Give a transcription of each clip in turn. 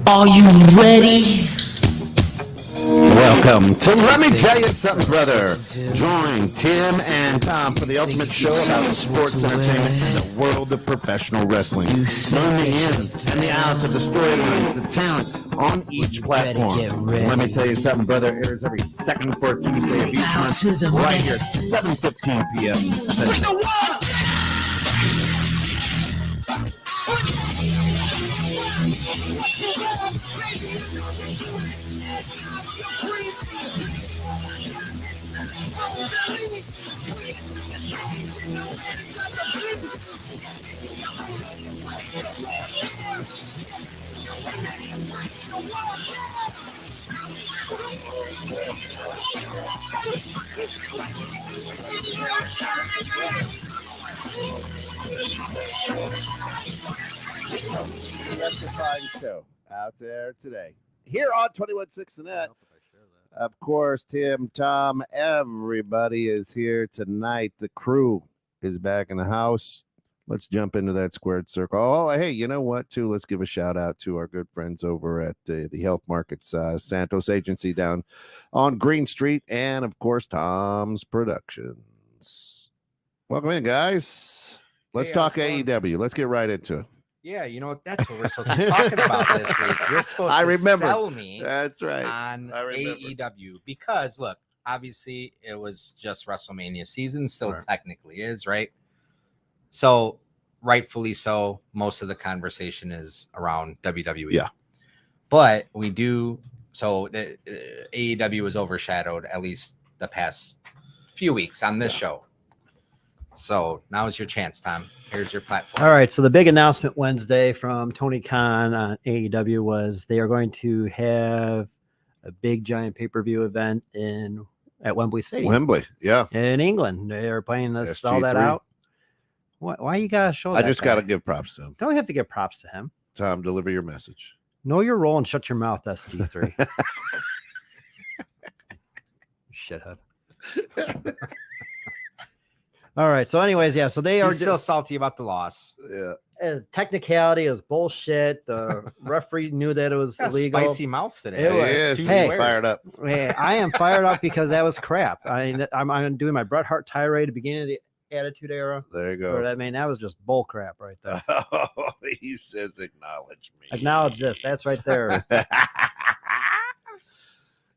Are you ready? Welcome to Let Me Tell You Something, Brother. Join Tim and Tom for the ultimate show about sports entertainment and the world of professional wrestling. Learn the ins and the outs of the storylines, the talent on each platform. Let Me Tell You Something, Brother airs every second fourth Tuesday of each month right here at 7:15 p.m. Electrifying show out there today. Here on 21.6 the Net. Of course, Tim, Tom, everybody is here tonight. The crew is back in the house. Let's jump into that squared circle. Oh, hey, you know what, too? Let's give a shout out to our good friends over at the Health Markets Santos Agency down on Green Street, and, of course, Tom's Productions. Welcome in, guys. Let's talk AEW. Let's get right into it. Yeah, you know, that's what we're supposed to be talking about this week. You're supposed to sell me That's right. on AEW because, look, obviously it was just WrestleMania season, still technically is, right? So, rightfully so, most of the conversation is around WWE. Yeah. But we do, so the AEW was overshadowed at least the past few weeks on this show. So, now is your chance, Tom. Here's your platform. All right. So the big announcement Wednesday from Tony Khan on AEW was they are going to have a big giant pay-per-view event at Wembley Stadium. Wembley, yeah. In England. They are planning to sell that out. Why you gotta show that? I just gotta give props to him. Don't have to give props to him. Tom, deliver your message. Know your role and shut your mouth, SG3. Shithead. All right. So, anyways, yeah. So they are still salty about the loss. Yeah. Technicality is bullshit. The referee knew that it was illegal. Spicy mouths today. It was. Hey, fired up. Hey, I am fired up because that was crap. I'm doing my Bret Hart tirade at the beginning of the Attitude Era. There you go. I mean, that was just bull crap right there. Oh, he says, "Acknowledge me." Acknowledge this. That's right there.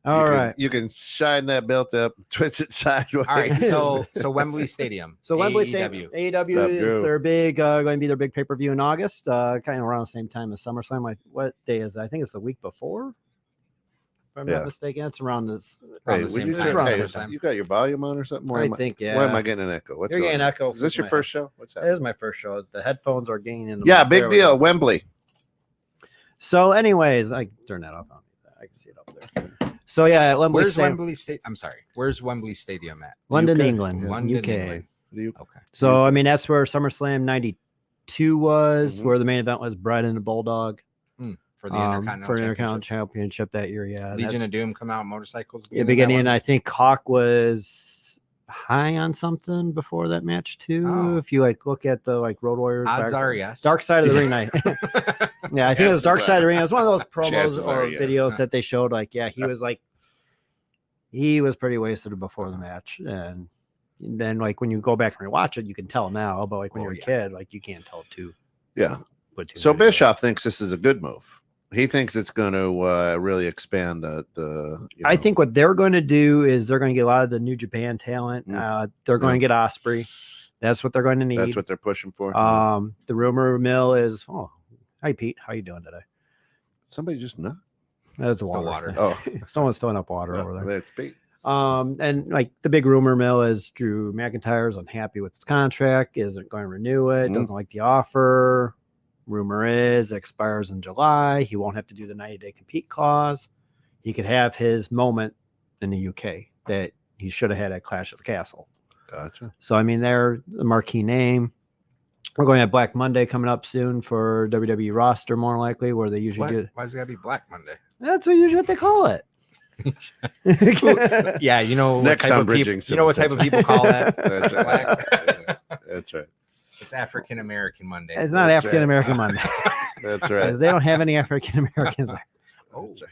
All right. You can shine that belt up, twist it sideways. All right. So Wembley Stadium. So Wembley Stadium. AEW is their big, going to be their big pay-per-view in August, kind of around the same time as SummerSlam. Like, what day is it? I think it's the week before. If I'm not mistaken, it's around this. Hey, you got your volume on or something? I think, yeah. Why am I getting an echo? You're getting an echo. Is this your first show? What's that? It is my first show. The headphones are gaining in. Yeah, big deal. Wembley. So, anyways, I turn that off. I can see it up there. So yeah, where's Wembley Stadium? I'm sorry. Where's Wembley Stadium at? London, UK? England. London, UK. England. Okay. So I mean, that's where SummerSlam '92 was, where the main event was Bret and the Bulldog for the Intercontinental Championship that year. Yeah, Legion of Doom come out motorcycles. Beginning, and I think Hawk was high on something before that match too. Oh. If you look at the Road Warriors, odds are yes. Dark Side of the Ring night. Yeah, I think it was Dark Side of the Ring. It was one of those promos or videos that they showed. He was pretty wasted before the match, and then when you go back and rewatch it, you can tell now. But when you're a kid, you can't tell too. Yeah. So Bischoff thinks this is a good move. He thinks it's going to really expand the. I think what they're going to do is they're going to get a lot of the New Japan talent. They're going to get Osprey. That's what they're going to need. That's what they're pushing for. The rumor mill is. Oh, hi Pete, how you doing today? Somebody just not. That's the water. Oh, someone's filling up water over there. That's Pete. And the big rumor mill is Drew McIntyre is unhappy with his contract, isn't going to renew it, doesn't like the offer. Rumor is it expires in July. He won't have to do the 90-day compete clause. He could have his moment in the UK that he should have had at Clash of the Castle. Gotcha. So, I mean, they're the marquee name. We're going to have Black Monday coming up soon for WWE roster, more likely, where they usually do. Why is it got to be Black Monday? That's usually what they call it. Yeah, you know what type of people. You know what type of people call that? That's right. That's right. It's African American Monday. It's not African American Monday. That's right. 'Cause they don't have any African Americans. That's right.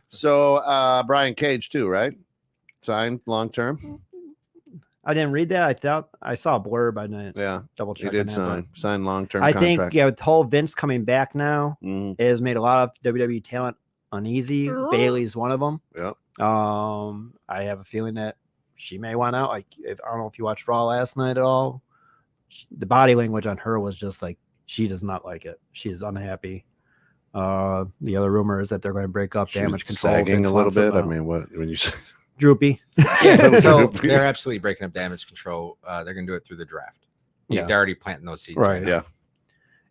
So Brian Cage too, right? Signed long term. I didn't read that. I thought I saw a blurb. I didn't Yeah, double he check. did sign long term. I contract. think with whole Vince coming back now, Mhm. it has made a lot of WWE talent uneasy. Bailey's one of them. Yep. I have a feeling that she may want out. Like, I don't know if you watched Raw last night at all. The body language on her was just like she does not like it. She is unhappy. The other rumor is that they're going to break up. She Damage was Control sagging Vince a little wants them bit. I out. mean, what when you say droopy. Yeah, so Droopy. they're absolutely breaking up Damage Control. They're going to do it through the draft. Yeah. They're already planting those seeds. Right. now. Yeah.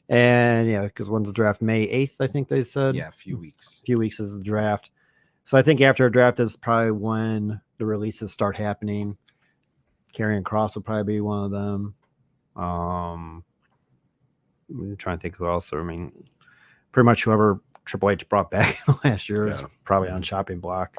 And yeah, because when's the draft? May 8th, I think they said. Yeah, a few weeks. A few weeks is the draft. So I think after a draft is probably when the releases start happening. Karrion Kross will probably be one of them. I'm trying to think who else. I mean, pretty much whoever Triple H brought back last year is Yeah. probably on chopping block.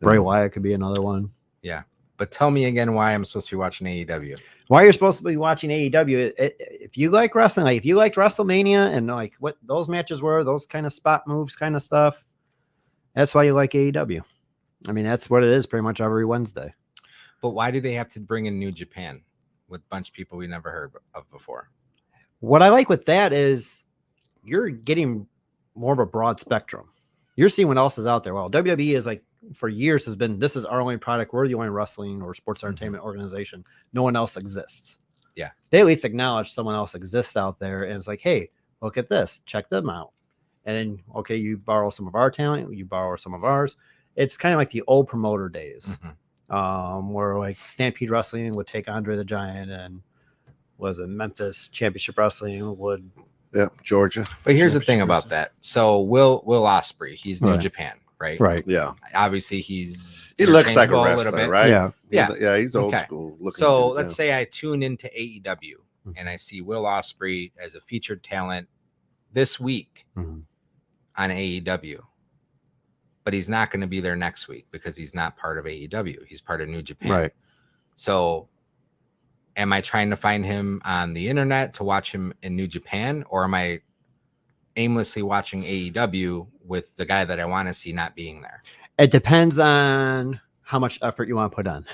Bray Wyatt could be another one. Yeah. But tell me again why I'm supposed to be watching AEW. Why you're supposed to be watching AEW? If you like wrestling, like if you liked WrestleMania and like what those matches were, those kind of spot moves, kind of stuff, that's why you like AEW. I mean, that's what it is pretty much every Wednesday. But why do they have to bring in New Japan with a bunch of people we never heard of before? What I like with that is you're getting more of a broad spectrum. You're seeing what else is out there. Well, WWE is like for years has been, this is our only product. We're the only wrestling or sports entertainment organization. No one else exists. Yeah. They at least acknowledge someone else exists out there. And it's like, hey, look at this, check them out. And then, okay, you borrow some of our talent, you borrow some of ours. It's kind of like the old promoter days. Where like Stampede Wrestling would take Andre the Giant and was it Memphis Championship Wrestling would. Yeah, Georgia. But here's the thing about that. So Will Ospreay, he's New Right. Japan, right? Right. Yeah, Obviously, he looks like a interchangeable wrestler, right? Yeah. Yeah, he's old Okay. school. Looking So good, let's yeah. say I tune into AEW and I see Will Ospreay as a featured talent this week Mhm. on AEW. But he's not going to be there next week because he's not part of AEW. He's part of New Japan. Right. So am I trying to find him on the internet to watch him in New Japan, or am I aimlessly watching AEW with the guy that I want to see not being there? It depends on how much effort you want to put on.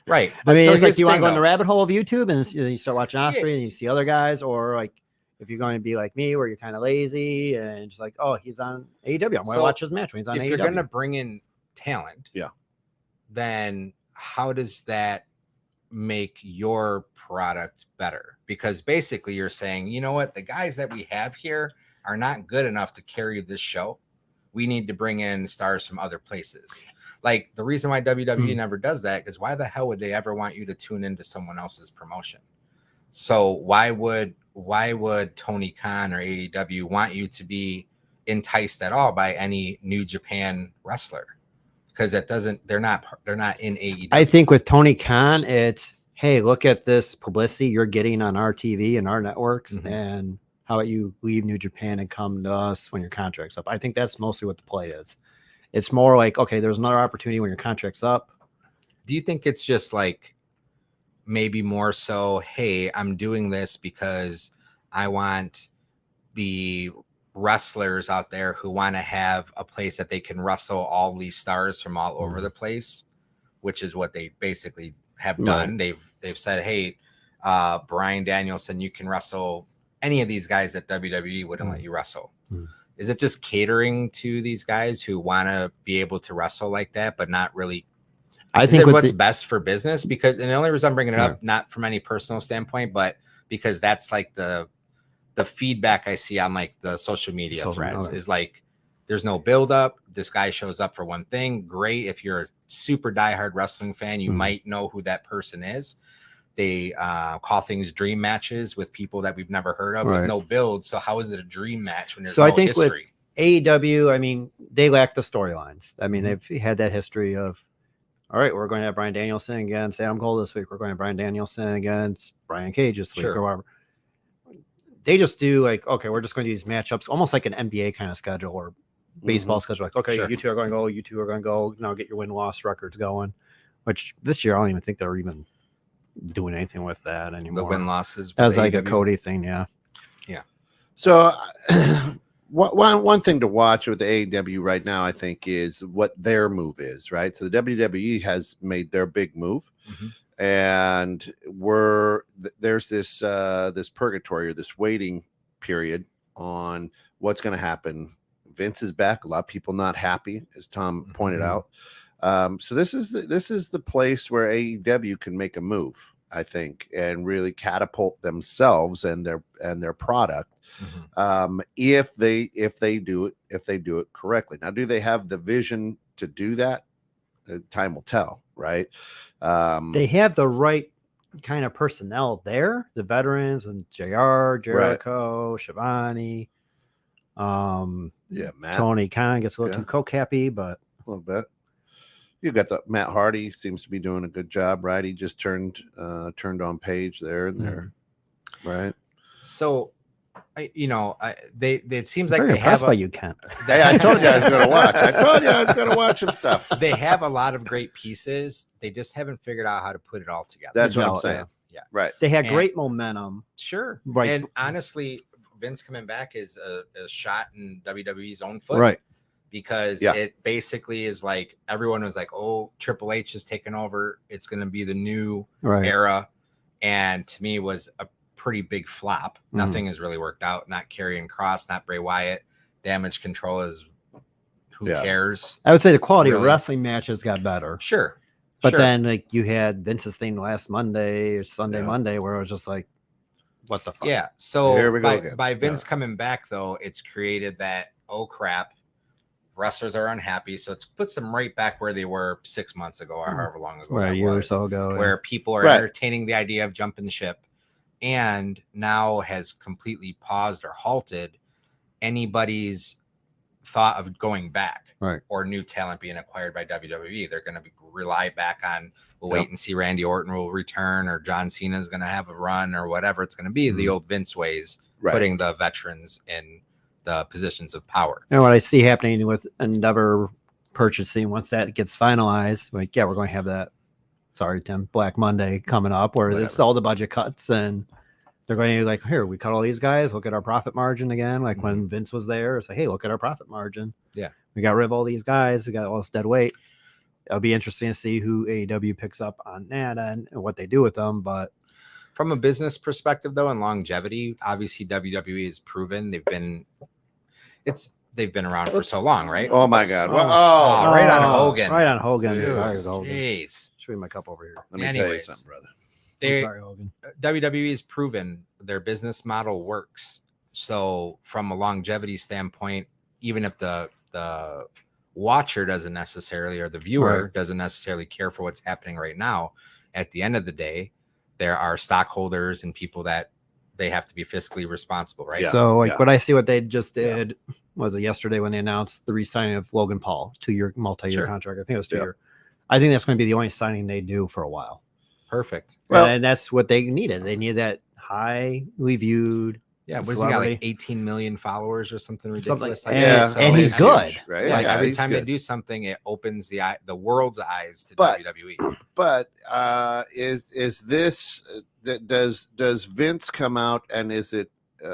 Right. I mean, So it's like, here's do you the want to thing, go in the though. rabbit hole of YouTube and you start watching Osprey and you see other guys, or like if you're going to be like me, where you're kind of lazy and just like, oh, he's on AEW. I'm going to So watch his match when he's on If AEW. you're going to bring in talent, Yeah. then how does that make your product better? Because basically you're saying, you know what, the guys that we have here are not good enough to carry this show. We need to bring in stars from other places. Like the reason why WWE never does that is why the hell would they ever want you to tune into someone else's promotion? So why would Tony Khan or AEW want you to be enticed at all by any New Japan wrestler? Because they're not in AEW. I think with Tony Khan, it's, hey, look at this publicity you're getting on our TV and our networks, and how about you leave New Japan and come to us when your contract's up? I think that's mostly what the play is. It's more like, okay, there's another opportunity when your contract's up. Do you think it's just like maybe more so, hey, I'm doing this because I want the wrestlers out there who want to have a place that they can wrestle all these stars from all over the place, which is what they basically have done. They've said, hey, Bryan Danielson, you can wrestle any of these guys that WWE wouldn't let you wrestle. Is it just catering to these guys who want to be able to wrestle like that, but not really? I Is think it what's best for business? Because, and the only reason I'm bringing it up, not from any personal standpoint, but because that's like the feedback I see on like the social media threads is like, there's no build up. This guy shows up for one thing. Great. If you're a super diehard wrestling fan, you might know who that person is. They call things dream matches with people that we've never heard of with no build. So how is it a dream match when there's no history? With AEW, I mean, they lack the storylines. I mean, they've had that history of, all right, we're going to have Bryan Danielson against Adam Cole this week. We're going to have Bryan Danielson against Brian Cage this week or whatever. They just do like, okay, we're just going to do these matchups, almost like an NBA kind of schedule or baseball schedule. Like, okay, you two are going to go, you two are going to go. Now get your win-loss records going, which this year I don't even think they're even doing anything with that anymore. The win-losses. As like a Cody thing, yeah. So, one thing to watch with the AEW right now, I think, is what their move is, right? So the WWE has made their big move, and there's this purgatory or this waiting period on what's going to happen. Vince is back. A lot of people not happy, as Tom pointed out. So this is the place where AEW can make a move, I think, and really catapult themselves and their product. If they do it correctly. Now, do they have the vision to do that? Time will tell, right? They have the right kind of personnel there, the veterans and Jericho, Shivani, Matt, Tony Khan gets a little too coke happy, but a little bit. You got the Matt Hardy seems to be doing a good job, right? He just turned on Page there and there, right? So, it seems I'm like very they have impressed by you, Kent. I told you I was going to watch. I told you I was going to watch some stuff. They have a lot of great pieces. They just haven't figured out how to put it all together. That's what I'm saying. Yeah. Right. They had great momentum. Sure. Right. And honestly, Vince coming back is a shot in WWE's own foot. Right. Because it basically is like everyone was like, oh, Triple H is taking over. It's going to be the new era. And to me, was a pretty big flop. Nothing has really worked out. Not Karrion Kross, not Bray Wyatt. Damage Control is who cares? I would say the quality of wrestling matches got better. Sure. But then like you had Vince's thing last Monday or Sunday, Monday, where it was just like, what the fuck? Yeah. So here we go again. By Vince coming back, though, it's created that, oh crap, wrestlers are unhappy. So it's puts them right back where they were 6 months ago or however long ago. A year or so ago. Where people are entertaining the idea of jumping ship, and now has completely paused or halted anybody's thought of going back or new talent being acquired by WWE. They're going to rely back on, we'll wait and see Randy Orton will return, or John Cena is going to have a run, or whatever it's going to be. The old Vince ways, putting the veterans in the positions of power. And what I see happening with Endeavor purchasing, once that gets finalized, like, we're going to have that, sorry, Tim, Black Monday coming up, where it's all the budget cuts, and they're going to like, here, we cut all these guys, look at our profit margin again. Like when Vince was there, it's like, hey, look at our profit margin. Yeah. We got rid of all these guys. We got all this dead weight. It'll be interesting to see who AEW picks up on that and what they do with them. But from a business perspective, though, and longevity, obviously WWE has proven they've been around for so long, right? Oh my God! Right on Hogan. Right on Hogan. Dude, sorry, Hogan. Jeez. Show me my cup over here. Let me tell you something, brother. Sorry, Hogan. WWE has proven their business model works. So from a longevity standpoint, even if the watcher doesn't necessarily, or the viewer doesn't necessarily care for what's happening right now, at the end of the day, there are stockholders and people that they have to be fiscally responsible, right? Yeah. So what I see what they just did was it yesterday when they announced the re-signing of Logan Paul, 2-year multi-year contract. I think it was 2 year. I think that's going to be the only signing they do for a while. Perfect. Well, and that's what they needed. They needed that highly viewed. Yeah, what has he got, like 18 million followers or something ridiculous? And he's good, huge, right? Like every time they do something, it opens the world's eyes to WWE. But is this does Vince come out, and is it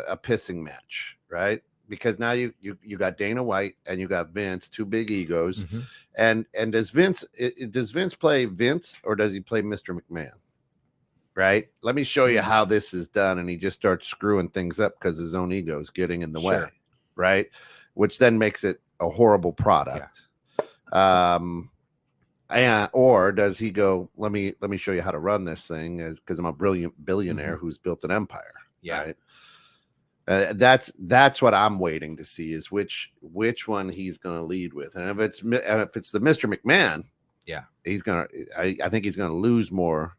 a pissing match, right? Because now you got Dana White and you got Vince, two big egos, and does Vince play Vince, or does he play Mr. McMahon? Right. Let me show you how this is done, and he just starts screwing things up because his own ego is getting in the way, right? Which then makes it a horrible product. And or does he go, let me show you how to run this thing, because I'm a brilliant billionaire who's built an empire. Right. That's what I'm waiting to see, is which one he's going to lead with. And if it's the Mr. McMahon, I think he's going to lose more.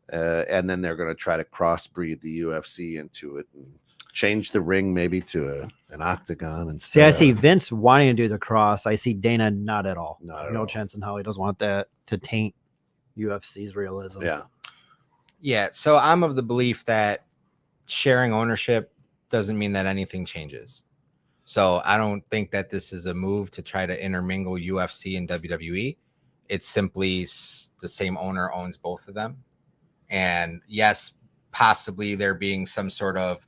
And then they're going to try to crossbreed the UFC into it and change the ring maybe to an octagon. And see, I see Vince wanting to do the cross. I see Dana not at all. No chance in hell. He doesn't want that to taint UFC's realism. Yeah. So I'm of the belief that sharing ownership doesn't mean that anything changes. So I don't think that this is a move to try to intermingle UFC and WWE. It's simply the same owner owns both of them. And yes, possibly there being some sort of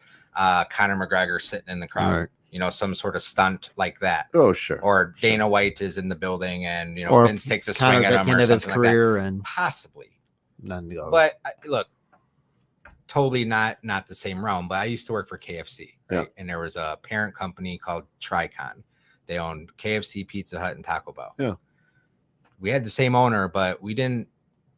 Conor McGregor sitting in the crowd, Right. you know, some sort of stunt like that. Oh, sure. Or Dana White is in the building and, you know, Or Vince takes a swing Connor's at at him the end or of his something like that. career and Possibly. none goes. But look, totally not the same realm. But I used to work for KFC, right? Yeah. And there was a parent company called Tricon. They owned KFC, Pizza Hut, and Taco Bell. Yeah. We had the same owner, but we didn't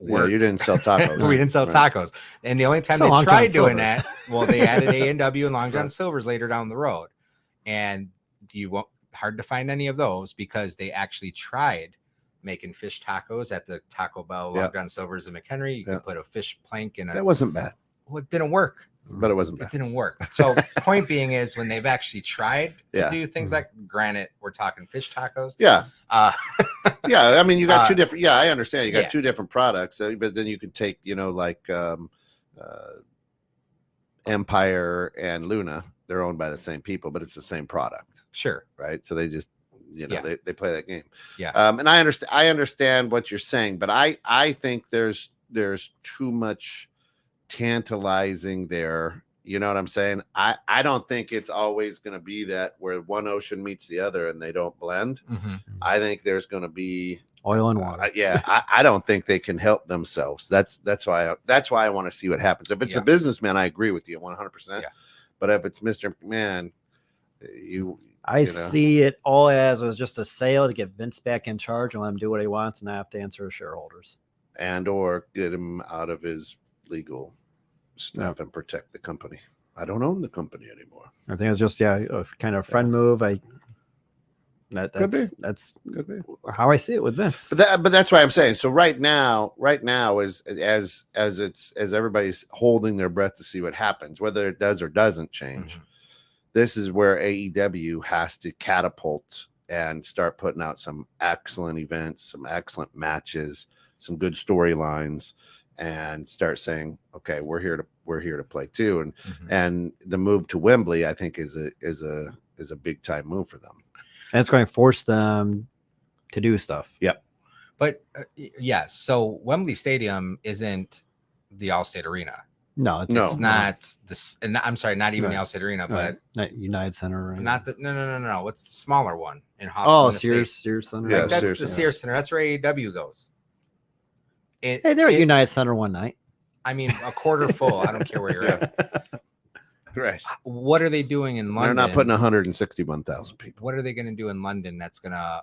Yeah, work. you didn't sell tacos. We didn't sell Right. tacos. And the only time So they Long tried John doing Silver's. that, well, they added A&W and Long John Right. Silver's later down the road. And you won't hard to find any of those because they actually tried making fish tacos at the Taco Bell, Long John Silver's, and McHenry. You could put a fish plank in That wasn't bad, well, it didn't work. but it wasn't It bad. didn't work. So point being is when they've actually tried to Yeah. do things like, granted, we're talking fish tacos. Yeah. Uh, Yeah. I mean, you got two different. Yeah, I understand. You got yeah. two different products, but then you can take, you know, like Empire and Luna. They're owned by the same people, but it's the same product, sure. right? So they just, you know, Yeah. they play that game. Yeah. And I understand what you're saying, but I think there's too much tantalizing there. You know what I'm saying? I don't think it's always going to be that where one ocean meets the other and they don't blend. Mhm. I think there's going to be oil and water. I don't think they can help themselves. That's why I want to see what happens. If it's a businessman, I agree with you 100%. Yeah. But if it's Mr. McMahon, I see it all as it was just a sale to get Vince back in charge and let him do what he wants and not have to answer to shareholders. and or get him out of his legal stuff and protect the company. I don't own the company anymore. I think it's just a kind of friend move. Could be. That's Could be. how I see it with Vince. But that's why I'm saying. So right now is as everybody's holding their breath to see what happens, whether it does or doesn't change. Mhm. This is where AEW has to catapult and start putting out some excellent events, some excellent matches, some good storylines, and start saying, okay, we're here to play too. And Mhm. and the move to Wembley, I think, is a big time move for them. And it's going to force them to do stuff. But yes, so Wembley Stadium isn't the Allstate Arena. No, It's not this. And I'm sorry, not even the Right. Allstate Arena, Right. but Not United Center. Right? not the no. What's the smaller one in Hoffman? Oh, Estates? Sears Center. Yeah, Like, that's Sears the Center. Sears Center. That's where AEW goes. Hey, they're at United Center one night. I mean, a quarter full. I don't care where you're at. Right. What are they doing in London? They're not putting 161,000 people. What are they going to do in London that's going to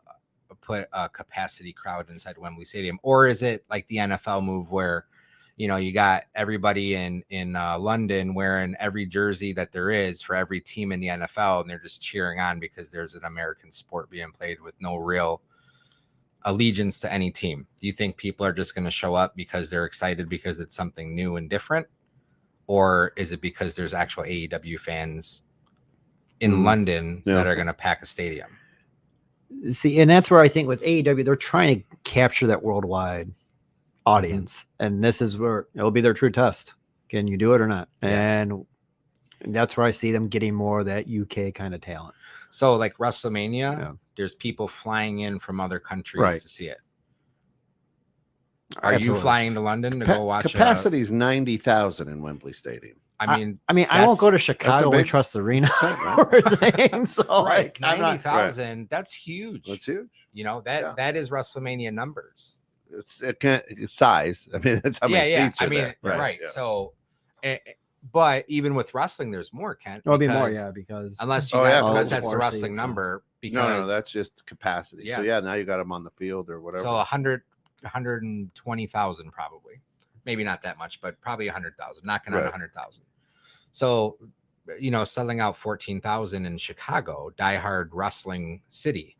put a capacity crowd inside Wembley Stadium? Or is it like the NFL move where, you know, you got everybody in London wearing every jersey that there is for every team in the NFL, and they're just cheering on because there's an American sport being played with no real allegiance to any team? Do you think people are just going to show up because they're excited because it's something new and different? Or is it because there's actual AEW fans in London that are going to pack a stadium? See, and that's where I think with AEW, they're trying to capture that worldwide audience. And this is where it'll be their true test. Can you do it or not? Yeah. And that's where I see them getting more of that UK kind of talent. So like WrestleMania, Yeah. there's people flying in from other countries Right. to see it. Are you Absolutely. flying to London to go watch Capacity is 90,000 in Wembley Stadium. I mean, I won't go to that's Chicago big and trust the arena percent, or things. So right, like, I'm not- 90,000. That's huge. That's huge. You know, Yeah. that is WrestleMania numbers. It's size. I mean, that's how many seats are I mean, there. right. Yeah. So, but even with wrestling, there's more, Kent. It'll be more, because- because Unless you Oh, got, yeah, because because that's the more wrestling seats, number. Because No, that's just capacity. So Yeah. now you got them on the field or whatever. so 120,000 probably, maybe not that much, but probably 100,000, knocking on Right. 100,000. So, you know, selling out 14,000 in Chicago, diehard wrestling city,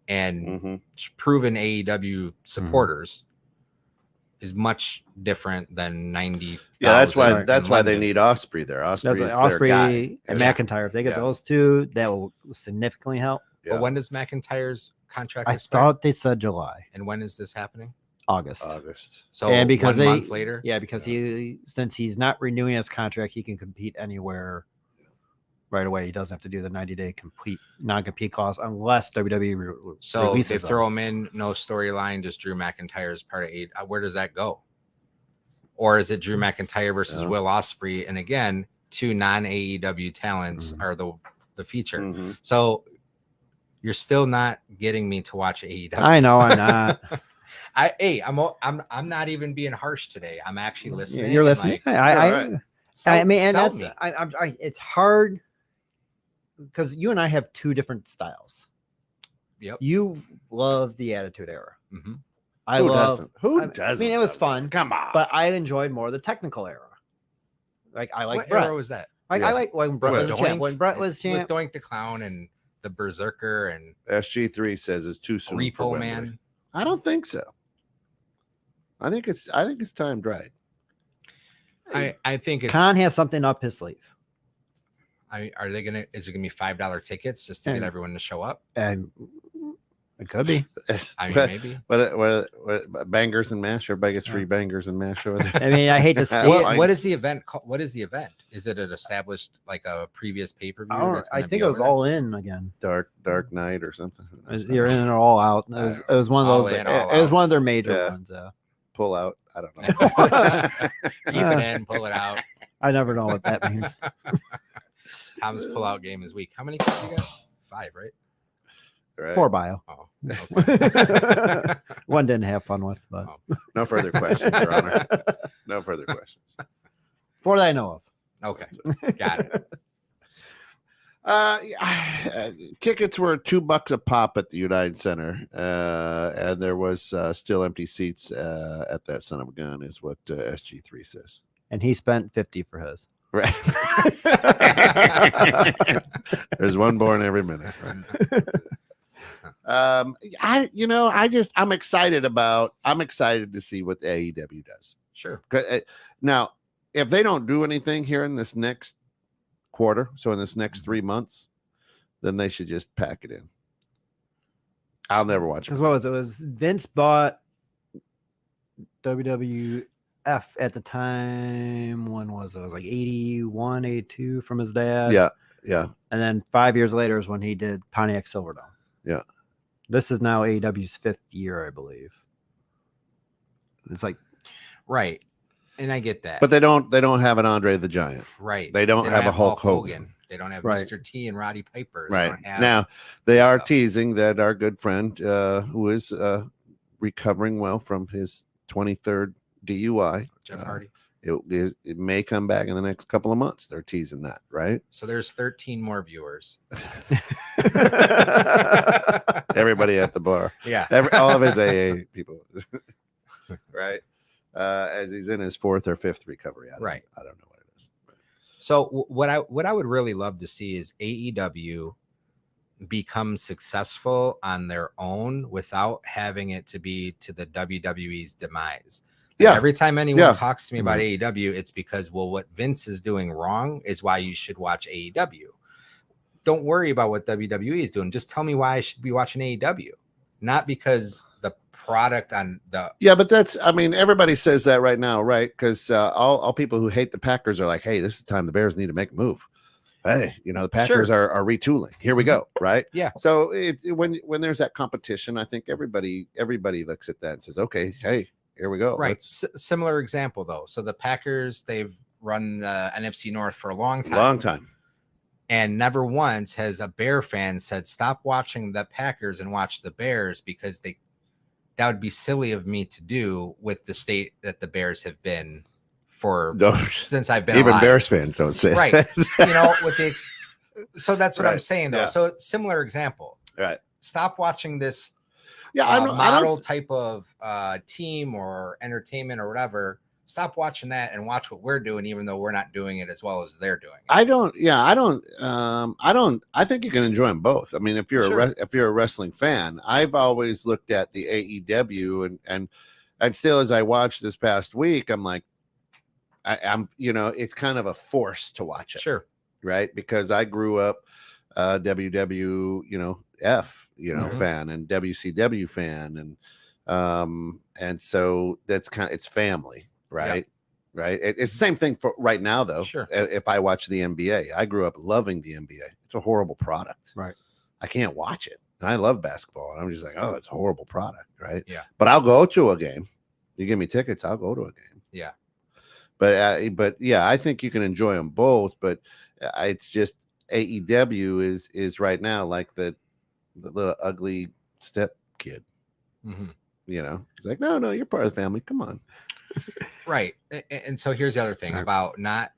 and Mhm. proven AEW supporters is much different than 90. Yeah, that's why Right. that's why they need Osprey there. Osprey that's is like their Osprey guy. and Yeah. McIntyre. If they get Yeah. those two, that will significantly help. Yeah. But when does McIntyre's contract I expire? thought they said July, And when is this happening? August. August. So And because 1 they- month later. Yeah, because since he's not renewing his contract, he can compete anywhere right away. He doesn't have to do the 90-day non-compete clause unless WWE So releases they them. throw him in, no storyline, just Drew McIntyre as part of eight. Where does that go? Or is it Drew McIntyre versus Yeah. Will Ospreay? And again, two non-AEW talents are the feature. Mhm. So you're still not getting me to watch AEW. I know I'm not. I'm not even being harsh today. I'm actually listening. You're and, listening. like, I mean, and sell that's me. it's hard because you and I have two different styles. Yep. You love the Attitude Era. Mhm. I Who love. doesn't? Who I doesn't? mean, it was love fun. Come on. But I enjoyed more the technical era. Like I like What Brett. era was that? Like Yeah. I like when Brett was Doink? champ. When Brett was champ. With Doink the Clown and the Berserker and SG3 says it's too soon for Repo Wembley. Man. I don't think so. I think it's timed right. I think it's. Khan has something up his sleeve, Are they gonna? Is it gonna be $5 tickets just to get And- everyone to show up? and it could be. I mean, maybe. What bangers and mash? Everybody gets free bangers and mash over there. I mean, I hate to see Well, it. What is the event called? What is the event? Is it an established like a previous pay-per-view? I think it was all in again. Dark Night or something. Who knows? You're in or all out. It was one of All those. in, all It was out. one of their major Yeah. ones. Pull out. I don't know. Keep it in, pull it out. I never know what that means. Tom's pull-out game is weak. How many kids you got? 5, right? Right. 4 bio. Oh, okay. One didn't have fun with, but No further questions, Your Honor. No further questions. 4 that I know of. Okay, got it. Tickets were $2 a pop at the United Center, and there was still empty seats at that son of a gun, is what SG3 says. And he spent 50 for his. Right. There's one born every minute. Right? I'm excited to see what the AEW does. Sure. Now, if they don't do anything here in this next quarter, so in this next 3 months, then they should just pack it in. I'll never watch it. Because what was it? It was Vince bought WWF at the time. When was it? It was like 81, 82 from his dad. Yeah. Yeah. And then 5 years later is when he did Pontiac Silverdome. Yeah. This is now AEW's 5th year, I believe. It's like, Right. And I get that. But they don't have an Andre the Giant. right. They don't have a Hulk Hogan. They don't have Right. Mr. T and Roddy Piper. They Right. don't have Now, they are stuff. teasing that our good friend, who is recovering well from his 23rd DUI, Jeff Hardy. it may come back in the next couple of months. They're teasing that, right? So there's 13 more viewers. Everybody at the bar. Yeah. All of his AA people, right? As he's in his 4th or 5th recovery. I don't know what it is. So what I would really love to see is AEW become successful on their own without having it to be to the WWE's demise. Like, Yeah. every time anyone Yeah. talks to me about AEW, it's because, well, what Vince is doing wrong is why you should watch AEW. Don't worry about what WWE is doing. Just tell me why I should be watching AEW, not because the product on the Yeah, but everybody says that right now, right? Because all people who hate the Packers are like, hey, this is the time the Bears need to make a move. Hey, the Packers are retooling. Here we go, right? Yeah. So when there's that competition, I think everybody looks at that and says, okay, hey, here we go. right. Similar example though. So the Packers, they've run the NFC North for a long time. Long time. And never once has a Bear fan said, stop watching the Packers and watch the Bears, because that would be silly of me to do with the state that the Bears have been for since I've been Even alive. Bears fans don't say Right. that. So that's what I'm Right. saying though. Yeah. So similar example. Right. Stop watching this Yeah, model type of team or entertainment or whatever. Stop watching that and watch what we're doing, even though we're not doing it as well as they're doing it. I think you can enjoy them both. I mean, if you're Sure. if you're a wrestling fan, I've always looked at the AEW and still, as I watched this past week, I'm like, I'm it's kind of a force to watch it. Sure. Right. Because I grew up WWF, Mhm. fan and WCW fan. And so that's it's family. Right. Right. It's the same thing for right now, though. Sure. If I watch the NBA, I grew up loving the NBA. It's a horrible product. Right. I can't watch it. And I love basketball. And I'm just like, oh, it's a horrible product. Right. Yeah. But I'll go to a game. You give me tickets, I'll go to a game. Yeah. But yeah, I think you can enjoy them both. But it's just AEW is right now like the little ugly step kid. Mhm. You know, it's like, no, you're part of the family. Come on. Right. And so here's the other thing Right. about not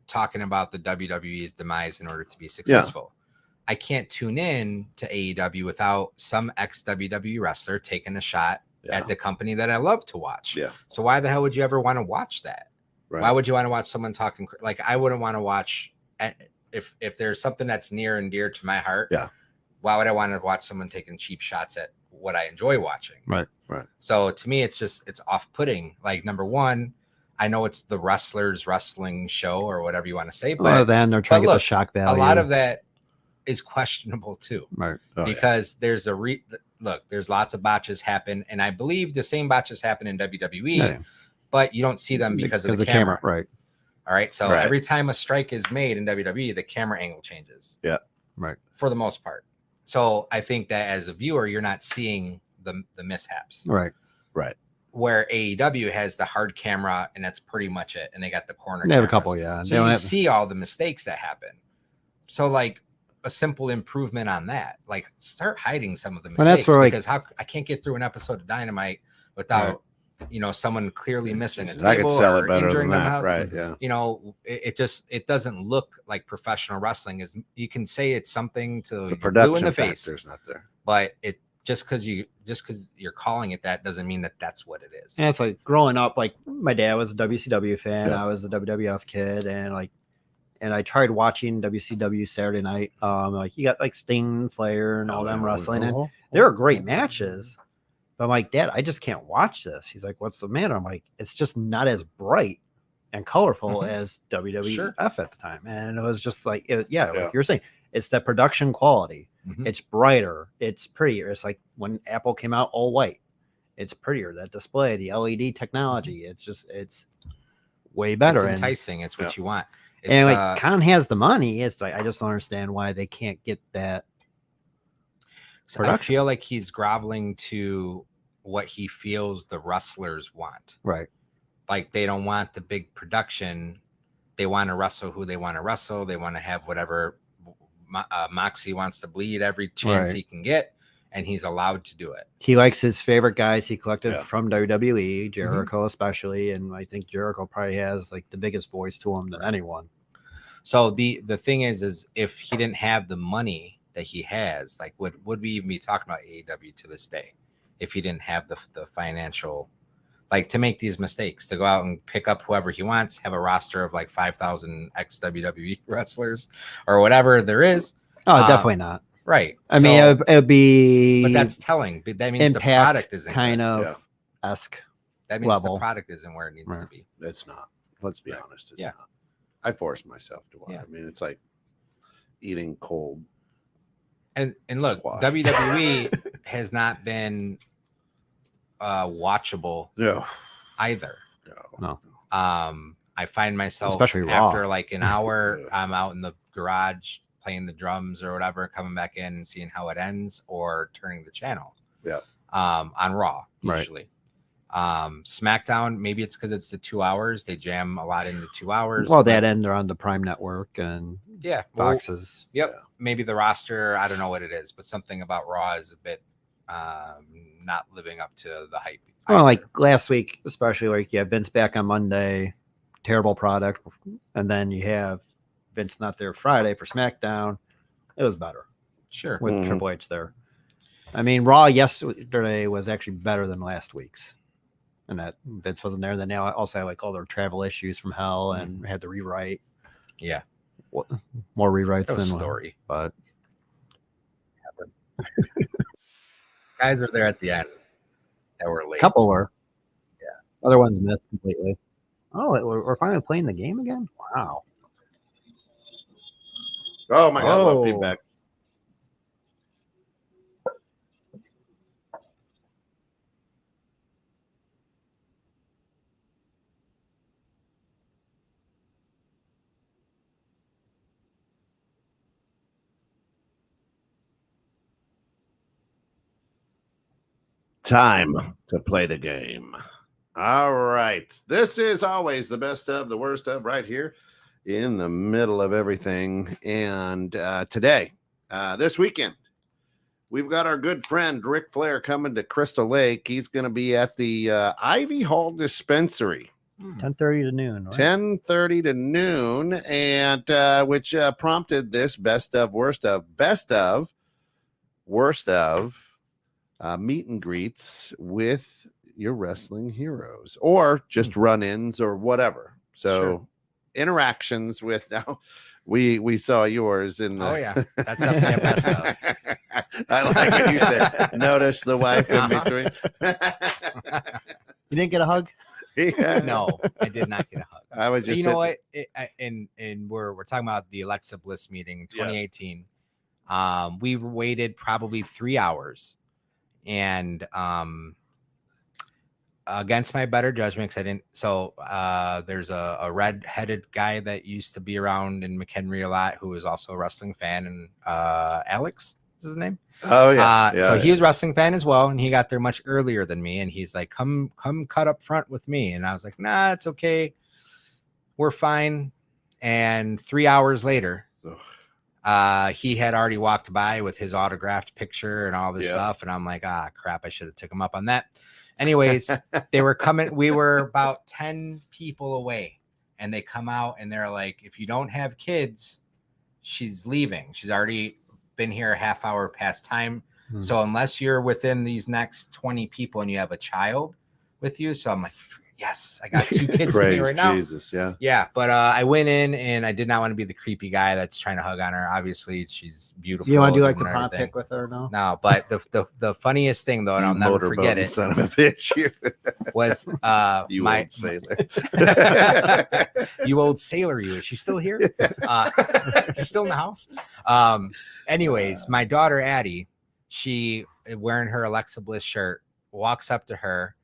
talking about the WWE's demise in order to be successful. I can't tune in to AEW without some ex WWE wrestler taking a shot at the company that I love to watch. Yeah. So why the hell would you ever want to watch that? Right. Why would you want to watch someone talking? Like, I wouldn't want to watch if there's something that's near and dear to my heart. Yeah. Why would I want to watch someone taking cheap shots at what I enjoy watching? Right. So to me, it's off-putting. Like, number one, I know it's the wrestlers wrestling show or whatever you want to say, but Well, then they're trying to get the look, shock value. a lot of that is questionable too, right. because there's there's lots of botches happen, and I believe the same botches happen in WWE, but you don't see them because of the camera. Right. All right. So every time a strike is made in WWE, the camera angle changes. Yeah. Right. For the most part. So I think that as a viewer, you're not seeing the mishaps. Right. Where AEW has the hard camera, and that's pretty much it. And they got the corner. They have a cameras. couple, yeah. So you see all the mistakes that happen. So like a simple improvement on that, like start hiding some of the mistakes, that's where, because how I can't get through an episode of Dynamite without someone clearly missing a table. I could sell it better than that, right? Yeah. It doesn't look like professional wrestling. Is you can say it's something to The production blue in the face, factor's not there, but it just because you're calling it that doesn't mean that that's what it is. And it's like growing up, like my dad was a WCW fan, Yeah. I was a WWF kid, and I tried watching WCW Saturday night. Like you got like Sting, Flair, and all them wrestling, and they were great matches. But I'm like, Dad, I just can't watch this. He's like, what's the matter? I'm like, it's just not as bright and colorful as WWF at the time. And it was just like, like you're saying, it's the production quality. Mhm. It's brighter. It's prettier. It's like when Apple came out all white. It's prettier. That display, the LED technology. It's way better. It's enticing. It's what you want. It's, and like Khan has the money. It's like I just don't understand why they can't get that. I feel like he's groveling to what he feels the wrestlers want. Right. Like they don't want the big production. They want to wrestle who they want to wrestle. They want to have whatever Moxie wants to bleed every chance he can get, and he's allowed to do it. He likes his favorite guys he collected from WWE, Jericho especially, and I think Jericho probably has like the biggest voice to him than anyone. So the thing is if he didn't have the money that he has, like would we even be talking about AEW to this day if he didn't have the financial, like, to make these mistakes, to go out and pick up whoever he wants, have a roster of like 5,000 ex WWE wrestlers or whatever there is. Oh, definitely not. Right. I mean, it'd be, but that's telling. That means the product isn't kind of esque. That means level. the product isn't where it needs to be. It's not. Let's be honest. It's Yeah. not. I force myself to watch. Yeah. I mean, it's like eating cold. And look, squash. WWE has not been watchable either. No. I find myself, Especially after Raw. like an hour, I'm out in the garage playing the drums or whatever, coming back in and seeing how it ends, or turning the channel. Yeah. On Raw Right. usually. SmackDown, maybe it's because it's the 2 hours. They jam a lot into 2 hours. Well, that end they're on the Prime Network and Well, Foxes. yep. Maybe the roster, I don't know what it is, but something about Raw is a bit not living up to the hype. Well, like last week, especially, like you have Vince back on Monday, terrible product, and then you have Vince not there Friday for SmackDown. It was better Sure. with Triple H there. I mean, Raw yesterday was actually better than last week's, and that Vince wasn't there. Then now also had like all their travel issues from hell and had to rewrite. Yeah. More rewrites That was than a story. but Guys are there at the end that were late. a couple were. Yeah. Other ones missed completely. Oh, we're finally playing the game again. Wow. Oh my God! Love Oh. feedback. Time to play the game. All right. This is always the best of the worst of right here in the middle of everything. And today, this weekend, we've got our good friend Ric Flair coming to Crystal Lake. He's going to be at the Ivy Hall Dispensary. 10:30 to noon, right? 10:30 to noon, and which prompted this best of worst of meet and greets with your wrestling heroes, or just run-ins or whatever. So interactions with now. We saw yours in the. Oh yeah, that's definitely a best of. I like it. You said notice the wife in between. You didn't get a hug? Yeah. No, I did not get a hug. I was just. You know what? And we're talking about the Alexa Bliss meeting in 2018. We waited probably 3 hours, and against my better judgment, because I didn't. So there's a red-headed guy that used to be around in McHenry a lot, who was also a wrestling fan, and Alex is his name. Oh yeah. So he was a wrestling fan as well, and he got there much earlier than me. And he's like, "Come cut up front with me." And I was like, "Nah, it's okay, we're fine." And 3 hours later, he had already walked by with his autographed picture and all this stuff, and I'm like, "Ah, crap! I should have took him up on that." Anyways, they were coming. We were about 10 people away, and they come out and they're like, "If you don't have kids, she's leaving. She's already been here a half hour past time. So unless you're within these next 20 people and you have a child with you." So I'm like, yes, I got 2 kids with me right now. Jesus, yeah. Yeah, but I went in and I did not want to be the creepy guy that's trying to hug on her. Obviously, she's beautiful. You want to do like the and prom everything. pick with her? No, but the funniest thing though, and I'll never forget it, son of a bitch. was You my old sailor. you old sailor, you. Is she still here? She's still in the house. Anyways, my daughter Addie, she wearing her Alexa Bliss shirt, walks up to her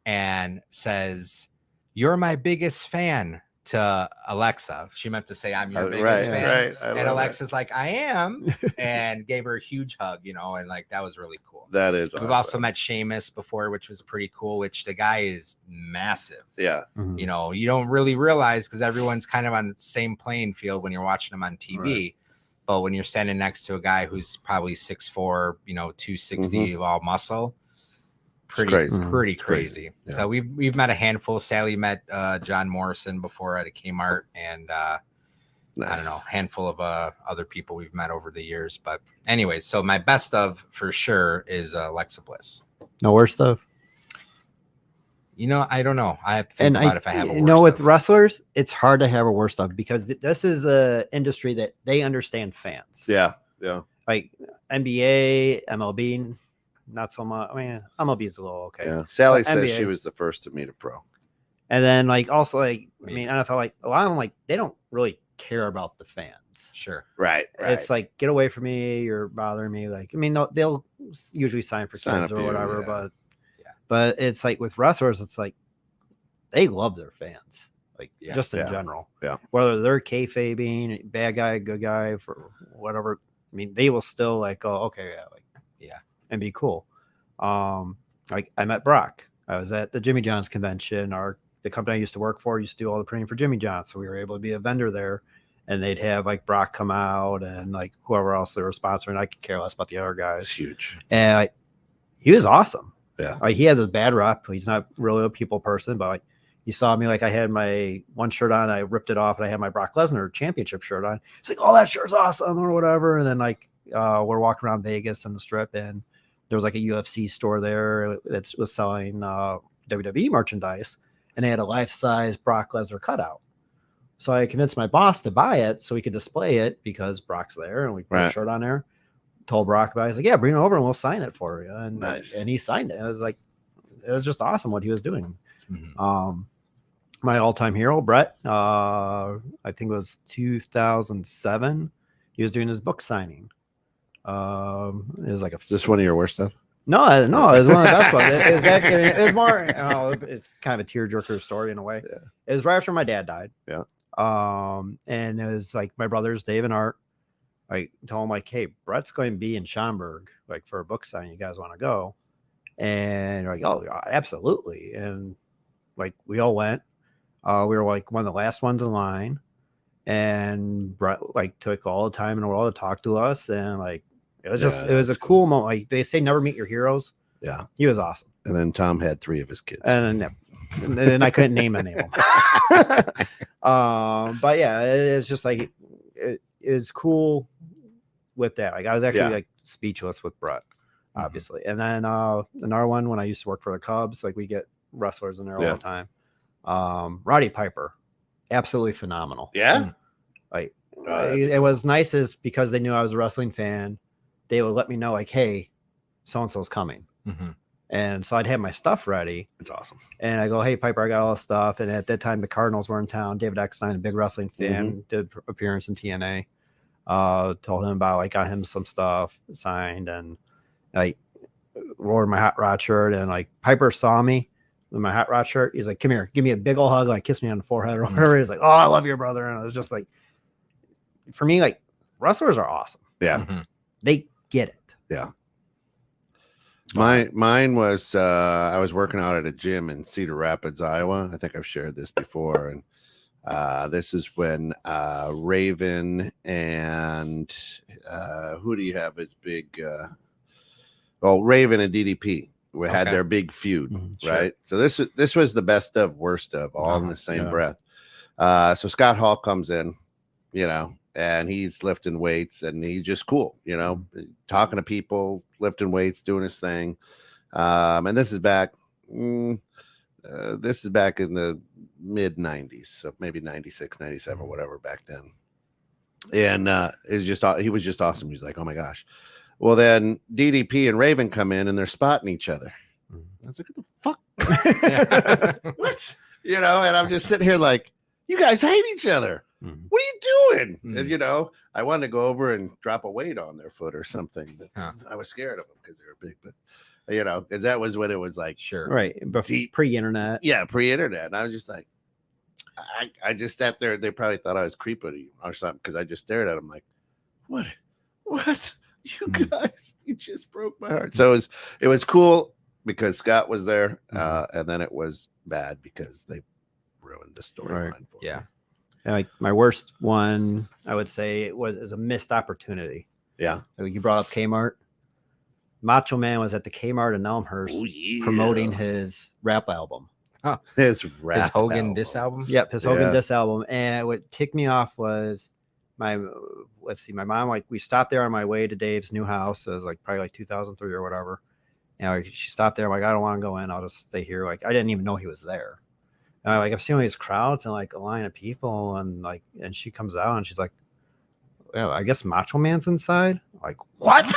and says, "You're my biggest fan," to Alexa. She meant to say, "I'm your biggest fan." Right. And Alexa's like, "I am," and gave her a huge hug, and like that was really cool. That is We've also met Sheamus before, which was pretty cool, which the guy is massive. Yeah. Mhm. You don't really realize because everyone's kind of on the same playing field when you're watching him on TV. Right. But when you're standing next to a guy who's probably 6'4", 260 of all muscle, pretty crazy. Yeah. So we've met a handful. Sally met John Morrison before at a Kmart, and I don't know, a handful of other people we've met over the years. But anyways, so my best of for sure is Alexa Bliss. No worst of. I don't know. I have to think about if I have a worst with of. wrestlers, it's hard to have a worst of because this is a industry that they understand fans. Yeah. Like NBA, MLB, not so much. I mean, MLB is a little okay. Yeah. Sally But says NBA she was the first to meet a pro. And then also NFL, like a lot of them, they don't really care about the fans. Sure. Right. It's like, get away from me, you're bothering me. No, they'll usually sign for kids or whatever, but it's like with wrestlers, it's like they love their fans, just in general. Yeah. Whether they're kayfabing, bad guy, good guy, for whatever. I mean, they will still go, okay, and be cool. Like I met Brock. I was at the Jimmy John's convention. The company I used to work for used to do all the printing for Jimmy John's, so we were able to be a vendor there. And they'd have Brock come out and whoever else they were sponsoring. I could care less about the other guys. It's huge. And he was awesome. Yeah. He has a bad rep. He's not really a people person, but he saw me I had my one shirt on, I ripped it off, and I had my Brock Lesnar championship shirt on. He's like, "Oh, that shirt's awesome," or whatever. And then we're walking around Vegas on the strip, and there was a UFC store there that was selling WWE merchandise, and they had a life-size Brock Lesnar cutout. So I convinced my boss to buy it so we could display it because Brock's there and we put a shirt on there. Told Brock about it. He's like, "Yeah, bring it over and we'll sign it for you." And nice. And he signed it. It was just awesome what he was doing. Mm-hmm. My all-time hero, Brett, I think it was 2007. He was doing his book signing. It was this one of your worst stuff? No, it was one of the best ones. It was more, it's kind of a tearjerker story in a way. Yeah. It was right after my dad died. Yeah. And it was my brothers, Dave and Art. I told him "Hey, Brett's going to be in Schaumburg, for a book signing. You guys want to go?" And they're like, "Oh, absolutely." And like we all went. We were like one of the last ones in line, and Brett like took all the time in the world to talk to us, and like it was just Yeah, it was a that's cool moment. Like they say, never meet your heroes. Yeah. He was awesome. And then Tom had 3 of his kids. And then I couldn't name any of them. But yeah, it's just like it is cool with that. Like I was actually like speechless with Brett, obviously. And then another one, when I used to work for the Cubs, like we get wrestlers in there all the time. Roddy Piper, absolutely phenomenal. Yeah. Like it was nice is because they knew I was a wrestling fan. They would let me know like, hey, so and so's coming. And so I'd have my stuff ready. It's awesome. And I go, hey, Piper, I got all this stuff. And at that time, the Cardinals were in town. David Eckstein, a big wrestling fan, did appearance in TNA. Told him about, like, got him some stuff signed and, like, wore my hot rod shirt. And, like, Piper saw me with my hot rod shirt. He's like, come here, give me a big old hug. Like, kiss me on the forehead or whatever. He's like, oh, I love your brother. And it was just like, for me, like, wrestlers are awesome. Yeah. They get it. Yeah. Mine was I was working out at a gym in Cedar Rapids, Iowa. I think I've shared this before, and this is when Raven and who do you have as big? Raven and DDP had their big feud, right? So this was the best of worst of all in the same breath. So Scott Hall comes in, and he's lifting weights, and he's just cool, talking to people, lifting weights, doing his thing. And this is back in the mid 90s, so maybe 96, 97, whatever back then. And he was just awesome. He's like, oh my gosh. Well, then DDP and Raven come in and they're spotting each other. I was like, what the fuck? What? And I'm just sitting here like, you guys hate each other. What are you doing? And I wanted to go over and drop a weight on their foot or something, but I was scared of them because they were big. But because that was when it was like right, pre-internet. Yeah, pre-internet. And I was just like, I just sat there. They probably thought I was creepy or something because I just stared at them like, what? You guys, you just broke my heart. So it was cool because Scott was there, and then it was bad because they ruined the storyline for me. Like my worst one, I would say is a missed opportunity. Yeah. You brought up Kmart. Macho Man was at the Kmart in Elmhurst promoting his rap album. His Hogan album. diss album? Yep, his Hogan diss album. And what ticked me off was my mom, like we stopped there on my way to Dave's new house. It was like probably like 2003 or whatever. And she stopped there. I'm like, I don't want to go in. I'll just stay here. Like I didn't even know he was there. Like I'm seeing all these crowds and like a line of people and she comes out and she's like, well, I guess Macho Man's inside. I'm like, what?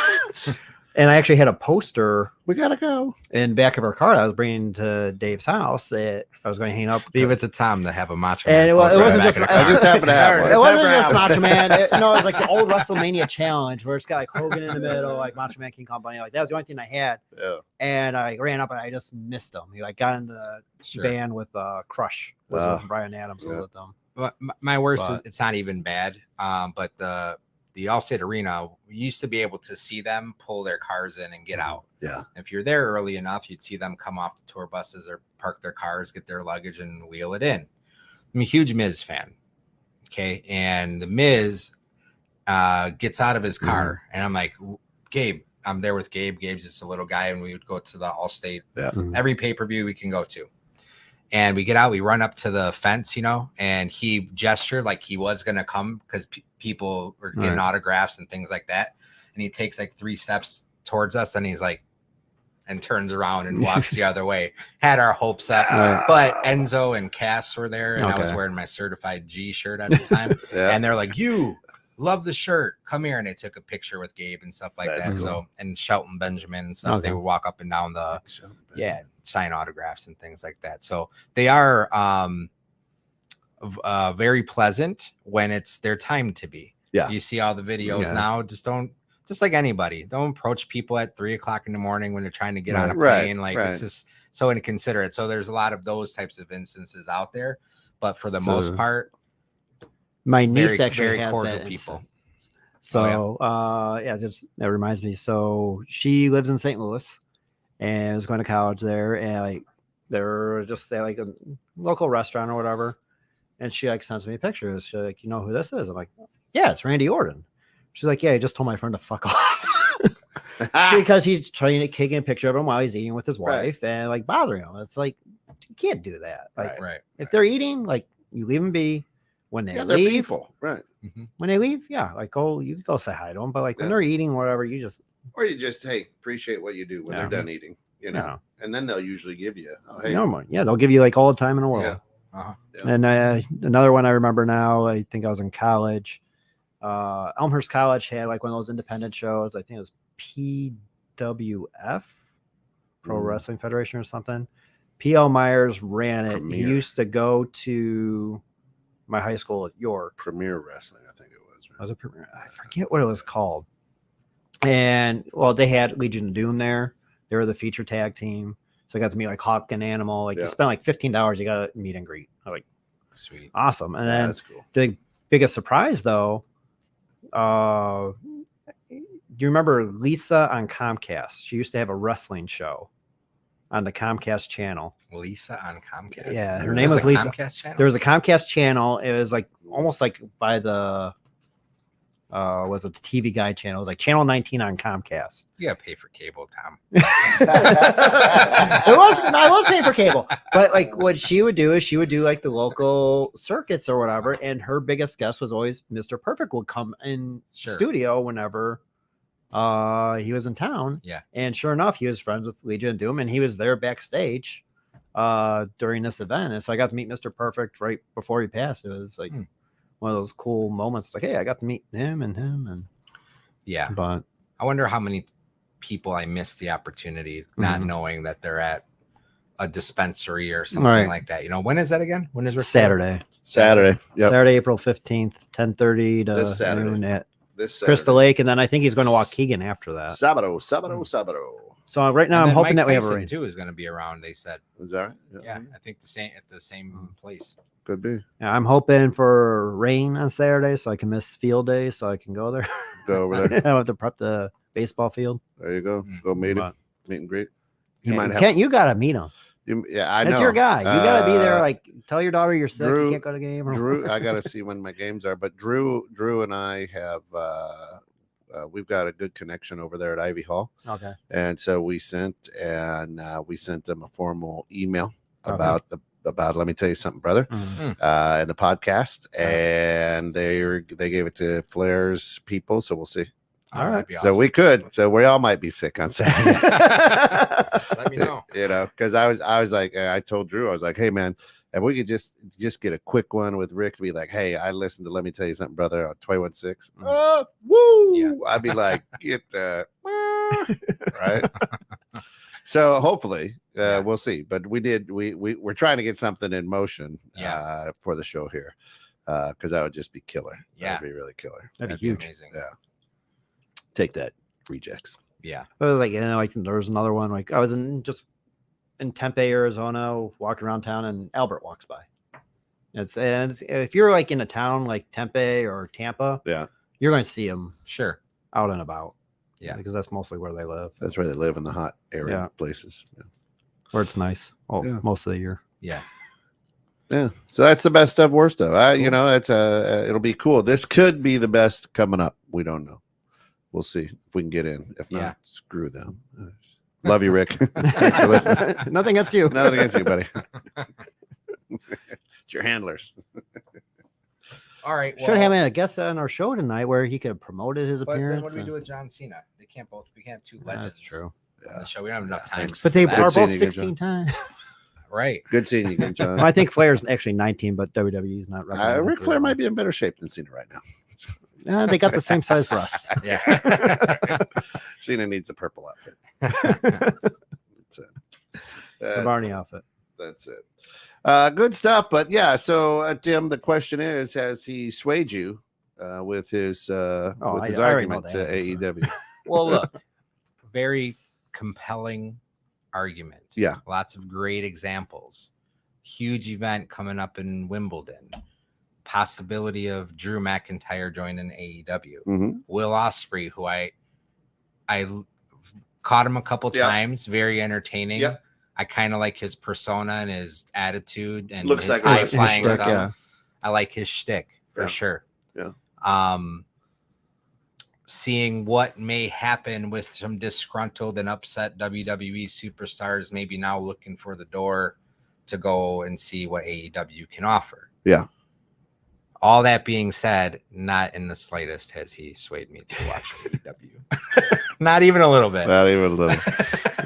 And I actually had a poster. We gotta go in back of her car. I was bringing to Dave's house. I was going to hang up. Leave it to Tom to have a Macho Man. And it wasn't just. I just happened to have one. It wasn't just Macho Man. It was like the old WrestleMania challenge where it's got like Hogan in the middle, like Macho Man, King Kong Bunny. Like that was the only thing I had. Yeah. And I ran up and I just missed him. He got in the van with Crush. With Brian Adams with them. But my worst is it's not even bad. But the Allstate Arena, we used to be able to see them pull their cars in and get out. Yeah. If you're there early enough, you'd see them come off the tour buses or park their cars, get their luggage, and wheel it in. I'm a huge Miz fan. Okay. And the Miz gets out of his car, and I'm like, Gabe, I'm there with Gabe. Gabe's just a little guy, and we would go to the Allstate every pay-per-view we can go to. And we get out, we run up to the fence, and he gestured like he was going to come because people were getting autographs and things like that. And he takes like 3 steps towards us and he's like, and turns around and walks the other way. Had our hopes up, but Enzo and Cass were there, and I was wearing my Certified G shirt at the time. And they're like, you love the shirt, come here. And they took a picture with Gabe and stuff like that. Cool. So, and Shelton Benjamin and stuff, they would walk up and down the, sign autographs and things like that. So they are very pleasant when it's their time to be. Yeah. You see all the videos now, just like anybody, don't approach people at 3:00 in the morning when they're trying to get on a plane. It's just so inconsiderate. So there's a lot of those types of instances out there, but for the most part, my niece actually very has cordial that people. So just that reminds me. So she lives in St. Louis and was going to college there, and like they're just like a local restaurant or whatever, and she like sends me pictures. She's like, you know who this is? I'm like, yeah, it's Randy Orton. She's like, yeah, he just told my friend to fuck off because he's trying to kick a picture of him while he's eating with his wife and like bothering him. It's like you can't do that. Like, if they're eating, like you leave them be. When they leave, people, right? When they leave, you can go say hi to them. But like when they're eating, whatever, you just hey, appreciate what you do when they're done eating, you know, and then they'll usually give you, hey, they'll give you like all the time in the world. And another one I remember now, I think I was in college. Elmhurst College had like one of those independent shows. I think it was PWF, Pro Wrestling Federation or something. P.L. Myers ran it. Premier. He used to go to my high school at York. Premier Wrestling, I think it was. Right? Was it Premier? I forget what it was called. And well, they had Legion of Doom there. They were the feature tag team. So I got to meet like Hawk and Animal. Like you spend like $15, you got to meet and greet. I'm like, sweet, awesome. And then that's cool. The biggest surprise though, do you remember Lisa on Comcast? She used to have a wrestling show on the Comcast channel. Lisa on Comcast. Yeah, her name was Lisa. There was a Comcast channel. It was like almost like by the was it the TV Guide channel? It was like channel 19 on Comcast. You gotta pay for cable, Tom. I was paying for cable, but like what she would do is she would do like the local circuits or whatever, and her biggest guest was always Mr. Perfect would come in studio whenever he was in town. Yeah, and sure enough, he was friends with Legion of Doom, and he was there backstage during this event, and so I got to meet Mr. Perfect right before he passed. It was like one of those cool moments. Like, hey, I got to meet him, and but I wonder how many people I missed the opportunity not knowing that they're at a dispensary or something like that. You know, when is that again? When is it? Saturday. Yep. Saturday, April 15th, 10:30 to noon at Crystal Lake, and then I think he's going to Waukegan after that. Sábado. So right now I'm hoping Mike that we have a Tyson rain too is going to be around. They said. Is that right? Yeah, I think at the same place. Could be. Yeah, I'm hoping for rain on Saturday so I can miss field day so I can go there. Go over there. I have to prep the baseball field. There you go. Go meet him. Meet and greet. Kent, you gotta meet him. I know. That's your guy. You gotta be there. Like, tell your daughter you're sick. You can't go to the game. Drew, I gotta see when my games are. But Drew and I have we've got a good connection over there at Ivy Hall. Okay. And so we sent them a formal email about Let Me Tell You Something, Brother, in the podcast, and they gave it to Flair's people. So we'll see. All right. Awesome. So we could. So we all might be sick on Saturday. Let me know. You know, because I was like, I told Drew, I was like, hey man, if we could just get a quick one with Rick to be like, hey, I listened to Let Me Tell You Something, Brother on 21.6. Woo! Yeah. I'd be like, get right. So hopefully we'll see. But we're trying to get something in motion for the show here. Because that would just be killer. Yeah. That'd be really killer. That'd be huge. Amazing. Yeah. Take that, rejects. Yeah. It was like, like there was another one. Like I was in Tempe, Arizona, walking around town, and Albert walks by. And if you're like in a town like Tempe or Tampa, you're going to see him out and about. Yeah, because that's mostly where they live. That's where they live, in the hot area places. Yeah. Where it's nice most of the year. Yeah. Yeah. So that's the best of worst of. You know, it's it'll be cool. This could be the best coming up. We don't know. We'll see if we can get in. If not, screw them. Love you, Rick. Nothing against you. Nothing against you, buddy. It's your handlers. All right. Should have had a guest on our show tonight where he could have promoted his appearance. Then what do we do with John Cena? We can't have two legends. That's true. On the show. We don't have enough time. But they are both 16 times. Right. Good seeing you again, John. Well, I think Flair's actually 19, but WWE's not. Ric Flair might be in better shape than Cena right now. They got the same size breast. Yeah. Cena needs a purple outfit. The Barney outfit. That's it. Good stuff. But yeah, so Tim, the question is, has he swayed you with his argument to AEW? Well, look, very compelling argument. Yeah. Lots of great examples. Huge event coming up in Wimbledon. Possibility of Drew McIntyre joining AEW. Will Ospreay, who I caught him a couple times, very entertaining. I kind of like his persona and his attitude and Looks his like a high wrestler. flying His stuff. shtick, yeah. I like his shtick for Yeah. sure. Yeah. Seeing what may happen with some disgruntled and upset WWE superstars, maybe now looking for the door to go and see what AEW can offer. Yeah. All that being said, not in the slightest has he swayed me to watch AEW. Not even a little bit. Not even a little.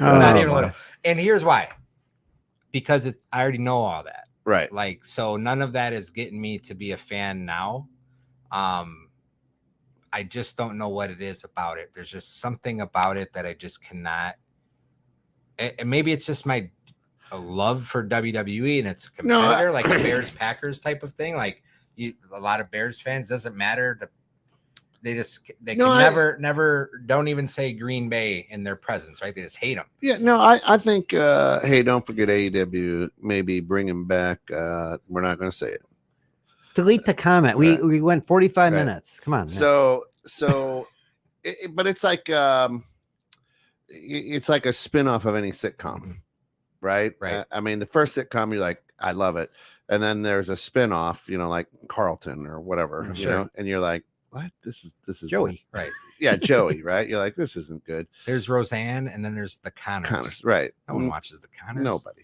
Not Oh, even a boy. little. And here's why. Because I already know all that. Right. Like, so none of that is getting me to be a fan now. I just don't know what it is about it. There's just something about it that I just cannot. And maybe it's just my love for WWE and it's a competitor, like a Bears Packers type of thing. Like a lot of Bears fans, doesn't matter. They can never don't even say Green Bay in their presence, right? They just hate them. Yeah, no, I think, hey, don't forget AEW, maybe bring him back. We're not going to say it. Delete the comment. Right. We went 45 Right. minutes. Come on. So, but it's like a spin-off of any sitcom, right? Right. I mean, the first sitcom, you're like, I love it. And then there's a spin-off, like Carlton or whatever, you know, and you're like, what? This is Joey. Right. Yeah, Joey, right? You're like, this isn't good. There's Roseanne and then there's the Connors. Right. No one watches the Connors. Nobody.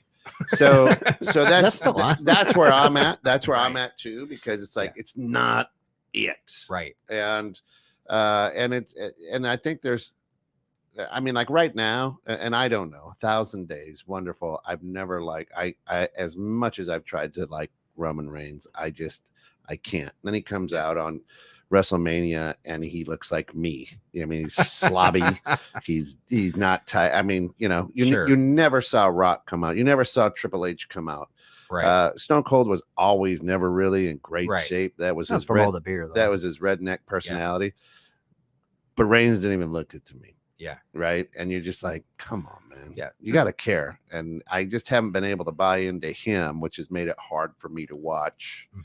So That's still on. that's where I'm at. That's where I'm Right. at too, because it's like it's not it. Right. And I think there's, I mean, like right now, and I don't know, 1,000 Days, wonderful. I've never I as much as I've tried to like Roman Reigns, I can't. Then he comes out on WrestleMania and he looks like me. I mean, he's slobby. he's not tight. I mean, you never saw Rock come out. You never saw Triple H come out. Right. Stone Cold was always never really in great Right. shape. That was That's his from all the beer, though. that was his redneck personality. But Reigns didn't even look good to me. Yeah. Right. And you're just like, come on, man. Yeah. You got to care. And I just haven't been able to buy into him, which has made it hard for me to watch. Mhm.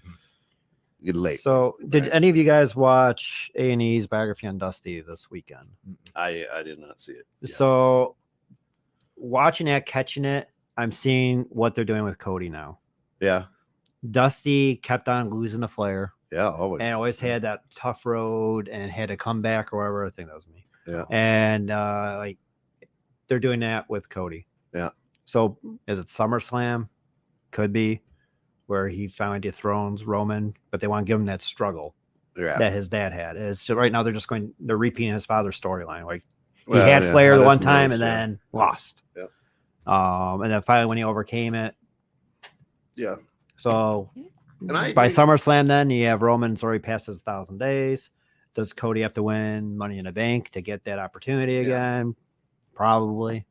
Late. So, did any of you guys watch A&E's biography on Dusty this weekend? I did not see it. Yeah. So, watching it, catching it, I'm seeing what they're doing with Cody now. Yeah. Dusty kept on losing the Flair Yeah. Always. and always had that tough road and had to come back or whatever. I think that was me. Yeah. And like they're doing that with Cody. Yeah. So, is it SummerSlam? Could be where he finally dethrones Roman, but they want to give him that struggle Yeah. that his dad had. So right now they're repeating his father's storyline. Like he Well, had yeah, Flair that the is one time moves, and yeah. then lost. Yeah. And then finally when he overcame it. Yeah. So And I by agree. SummerSlam, then you have Roman's already passed his 1,000 days. Does Cody have to win Money in the Bank to get that opportunity again? Probably.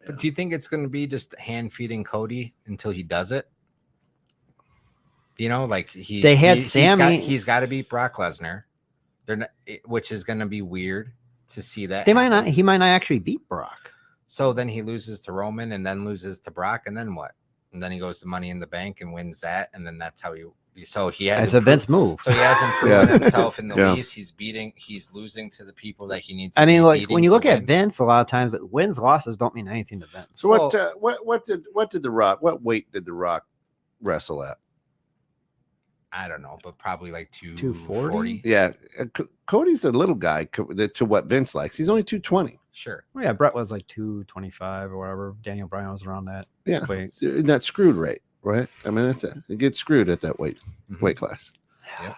But do you think it's going to be just hand feeding Cody until he does it? Like They had Sammy. He's got to beat Brock Lesnar. They're not, which is going to be weird to see that. He might not actually beat Brock. So then he loses to Roman and then loses to Brock, and then what? And then he goes to Money in the Bank and wins that, and then that's how he. So he has. It's a Vince move. So he hasn't proven Yeah. himself in the Yeah. least. He's losing to the people that he needs. I mean, be like beating when you to look at win. Vince, a lot of times wins, losses don't mean anything to Vince. So what did the Rock? What weight did the Rock wrestle at? I don't know, but probably like 240? Yeah, Cody's a little guy to what Vince likes. He's only 220. Sure. Oh, yeah, Brett was like 225 or whatever. Daniel Bryan was around that. Yeah, weight. in that screwed rate, right? I mean, that's it. You get screwed at that weight class. Yep.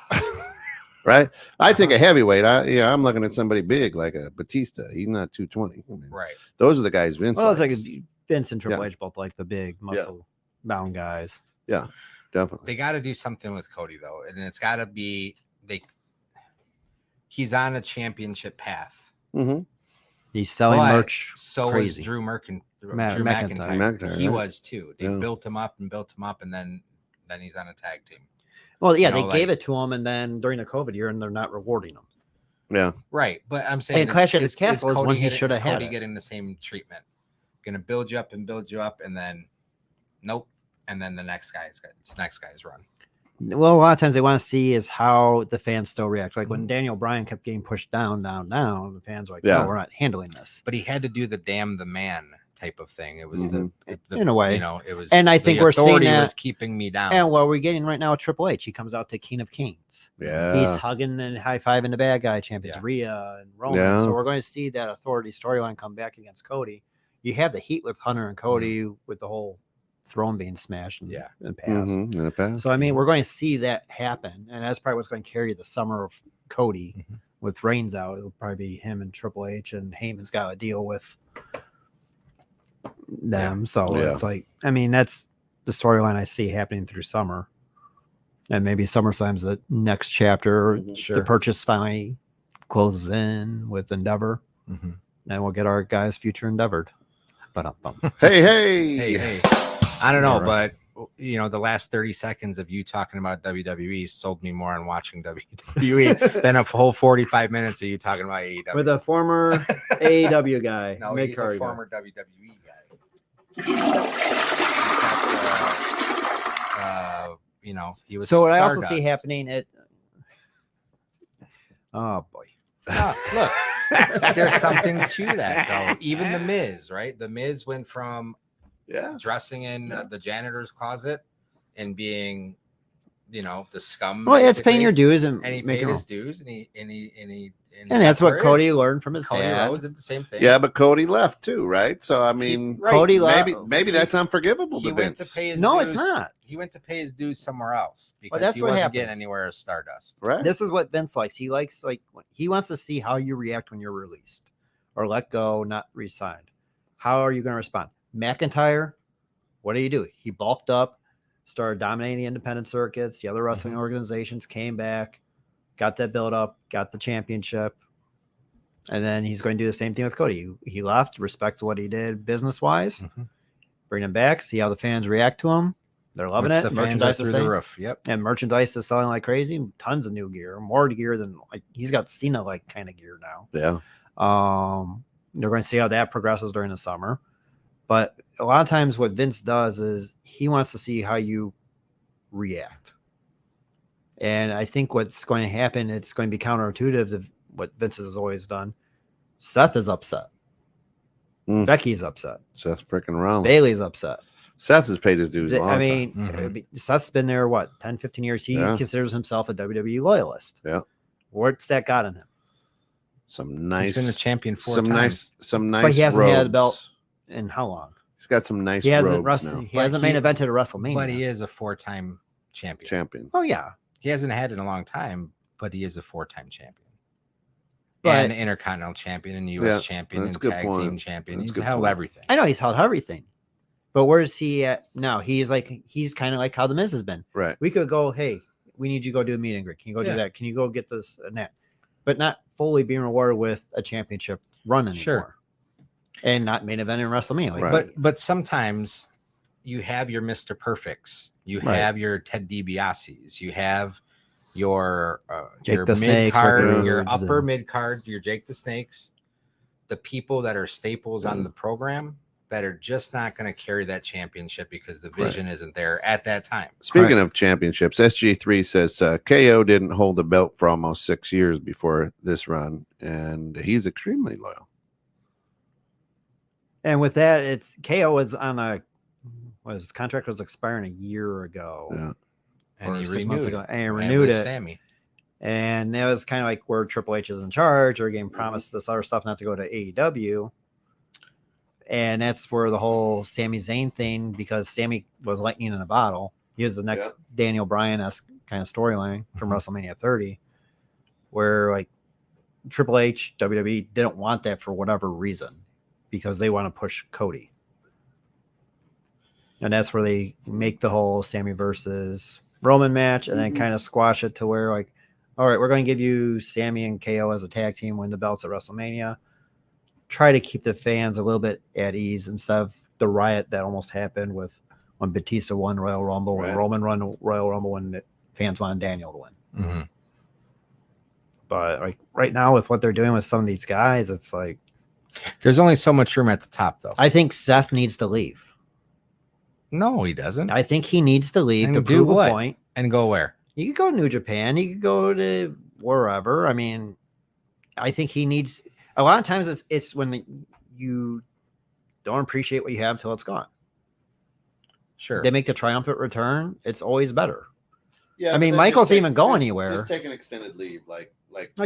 Right. I think a heavyweight. I'm looking at somebody big like a Batista. He's not 220. I mean, Right. those are the guys Vince. Well, it's likes. like Vince and Triple Yeah. H both like the big muscle bound guys. Yeah, definitely. They got to do something with Cody though, and it's got to be he's on a championship path. Mm-hmm. He's selling But merch. So crazy. was Drew McIntyre. McIntyre, He right. was too. They Yeah. built him up, and then he's on a tag team. Well, yeah, You know, they gave like- it to him, and then during the COVID year, and they're not rewarding him. Yeah. Right, but I'm saying And Clash at the is Castle is Cody when he getting- should have is had Cody it. getting the same treatment. Going to build you up, and then nope, and then the next guy's run. Well, a lot of times they want to see is how the fans still react. Like Mm-hmm. when Daniel Bryan kept getting pushed down, the fans were like, Yeah. "No, we're not handling this." But he had to do the damn the man type of thing. It was the in a way, it was, and I think the we're seeing authority that was keeping me down. And what we're getting right now with Triple H, he comes out to King of Kings. Yeah. He's hugging and high fiving the bad guy champions, Yeah. Rhea and Roman. Yeah. So we're going to see that authority storyline come back against Cody. You have the heat with Hunter and Cody with the whole throne being smashed in the past. In the past. So I mean, we're going to see that happen, and that's probably what's going to carry the summer of Cody with Reigns out. It'll probably be him and Triple H, and Heyman's got to deal with them. So it's like, I mean, that's the storyline I see happening through summer, and maybe SummerSlam's the next chapter. The purchase finally closes in with Endeavor, and we'll get our guys future endeavored. But hey. I don't know, but the last 30 seconds of you talking about WWE sold me more on watching WWE than a whole 45 minutes of you talking about AEW. With a former AEW guy. No, he's a former WWE guy. He was. So what I also Stardust. see happening oh boy. Look, there's something to that though. Even the Miz, right? The Miz went from dressing in the janitor's closet and being, the scum. Well, it's paying your dues and he paid his dues, and that's what Cody learned from his Cody dad. Rhodes did the same thing. Yeah, but Cody left too, right? So I mean, Cody maybe that's unforgivable He to went Vince. to pay his No, dues. it's not. He went to pay his dues somewhere else because that's he what wasn't happens. getting anywhere as Stardust. Right. This is what Vince likes. He likes he wants to see how you react when you're released or let go, not re-signed. How are you going to respond? McIntyre, what do? He bulked up, started dominating the independent circuits. The other wrestling organizations came back, got that build up, got the championship. And then he's going to do the same thing with Cody. He left, respect what he did business-wise, bring him back, see how the fans react to him. They're loving it. The fans are merchandise through is the roof. Yep. and merchandise is selling like crazy. Tons of new gear, more gear than he's got Cena like kind of gear now. Yeah. They're going to see how that progresses during the summer. But a lot of times what Vince does is he wants to see how you react. And I think what's going to happen, it's going to be counterintuitive to what Vince has always done. Seth is upset. Becky's upset. Seth freaking Rollins. Bailey's upset. Seth has paid his dues a long time. Seth's been there, 10, 15 years. He considers himself a WWE loyalist. Yeah. What's that got in him? Some nice. He's been a champion 4 times. Some nice. But he hasn't robes. had a belt in how long? He's got some nice he hasn't robes wrestled, now. He hasn't main evented a WrestleMania. But he is a 4-time champion. Oh, yeah. He hasn't had it in a long time, but he is a 4-time champion. But, and Intercontinental champion and U.S. champion and tag team champion. He's held everything. I know he's held everything. But where's he at now? He's kind of like how the Miz has been. Right. We could go, hey, we need you to go do a meet and greet. Can you go do that? Can you go get this and that? But not fully being rewarded with a championship run anymore. Sure. And not main event in WrestleMania. But sometimes you have your Mr. Perfects. You have your Ted DiBiase's. You have your mid card, your upper mid card, your Jake the Snakes, the people that are staples on the program that are just not going to carry that championship because the vision isn't there at that time. Speaking of championships, SG3 says KO didn't hold the belt for almost 6 years before this run, and he's extremely loyal. And with that, it's KO was on his contract was expiring a year ago. Yeah. And he renewed it. And renewed it. Sammy. And that was kind of like where Triple H is in charge or getting promised this other stuff not to go to AEW. And that's where the whole Sami Zayn thing, because Sammy was lightning in a bottle. He was the next Daniel Bryan-esque kind of storyline from WrestleMania 30, where Triple H, WWE didn't want that for whatever reason because they want to push Cody. And that's where they make the whole Sammy versus Roman match and then kind of squash it to where all right, we're going to give you Sammy and KO as a tag team, win the belts at WrestleMania. Try to keep the fans a little bit at ease instead of the riot that almost happened with when Batista won Royal Rumble, when Roman won Royal Rumble, when the fans wanted Daniel to win. Mm-hmm. But right now with what they're doing with some of these guys, it's there's only so much room at the top, though. I think Seth needs to leave. No, he doesn't. I think he needs to leave and to prove a point. And go where? You could go to New Japan. You could go to wherever. I mean, I think he needs. A lot of times it's when you don't appreciate what you have until it's gone. Sure. They make the triumphant return. It's always better. Yeah, I but mean, then Michaels just didn't even go anywhere. Just take an extended leave, Like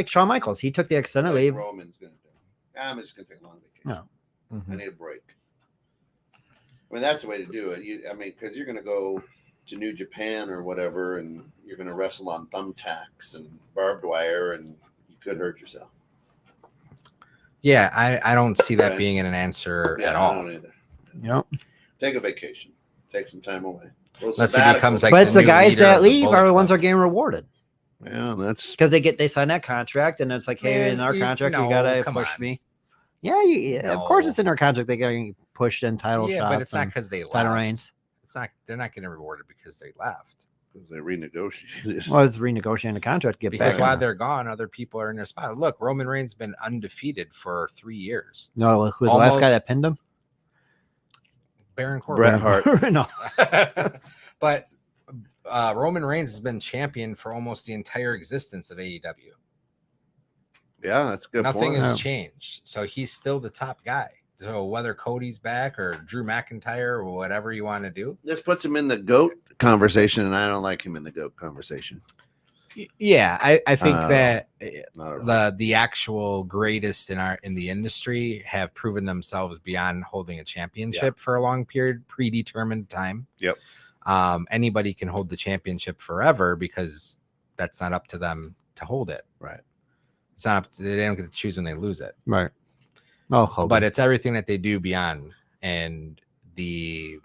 Shawn Michaels, he took the extended leave. Roman's gonna do. I'm just gonna take a long vacation. No. Mhm. I need a break. I mean, that's the way to do it. Because you're gonna go to New Japan or whatever, and you're gonna wrestle on thumbtacks and barbed wire, and you could hurt yourself. Yeah, I don't see that Right. being an answer Yeah, at I all. don't either. Yep. Take a vacation. Take some time away. Unless it becomes like But it's the new guys leader that of the leave Bullet are the ones that Club. are getting rewarded Yeah, that's because they sign that contract, and it's like, hey, Man, in our you- contract, no, you gotta come push on. me. Yeah, of course, No. it's in our contract. They gotta push in title Yeah, shots. but it's not and because they title left. reigns. It's not. They're not getting rewarded because they left. because they renegotiated. Well, it's renegotiating the contract to get Because back. while in. they're gone, other people are in their spot. Look, Roman Reigns been undefeated for 3 years. No, who's the last guy Almost- that pinned him? Baron Corbin. Bret Hart. No. But Roman Reigns has been champion for almost the entire existence of AEW. Yeah, that's a good. Nothing point. has changed. So he's still the top guy. So whether Cody's back or Drew McIntyre or whatever you want to do. This puts him in the GOAT conversation, and I don't like him in the GOAT conversation. Yeah, I think that Not at all. the actual greatest in the industry have proven themselves beyond holding a championship for a long period, predetermined time. Yep. Anybody can hold the championship forever because that's not up to them to hold it. Right. It's not up to, they don't get to choose when they lose it. Right. Oh, Hogan. But it's everything that they do beyond and the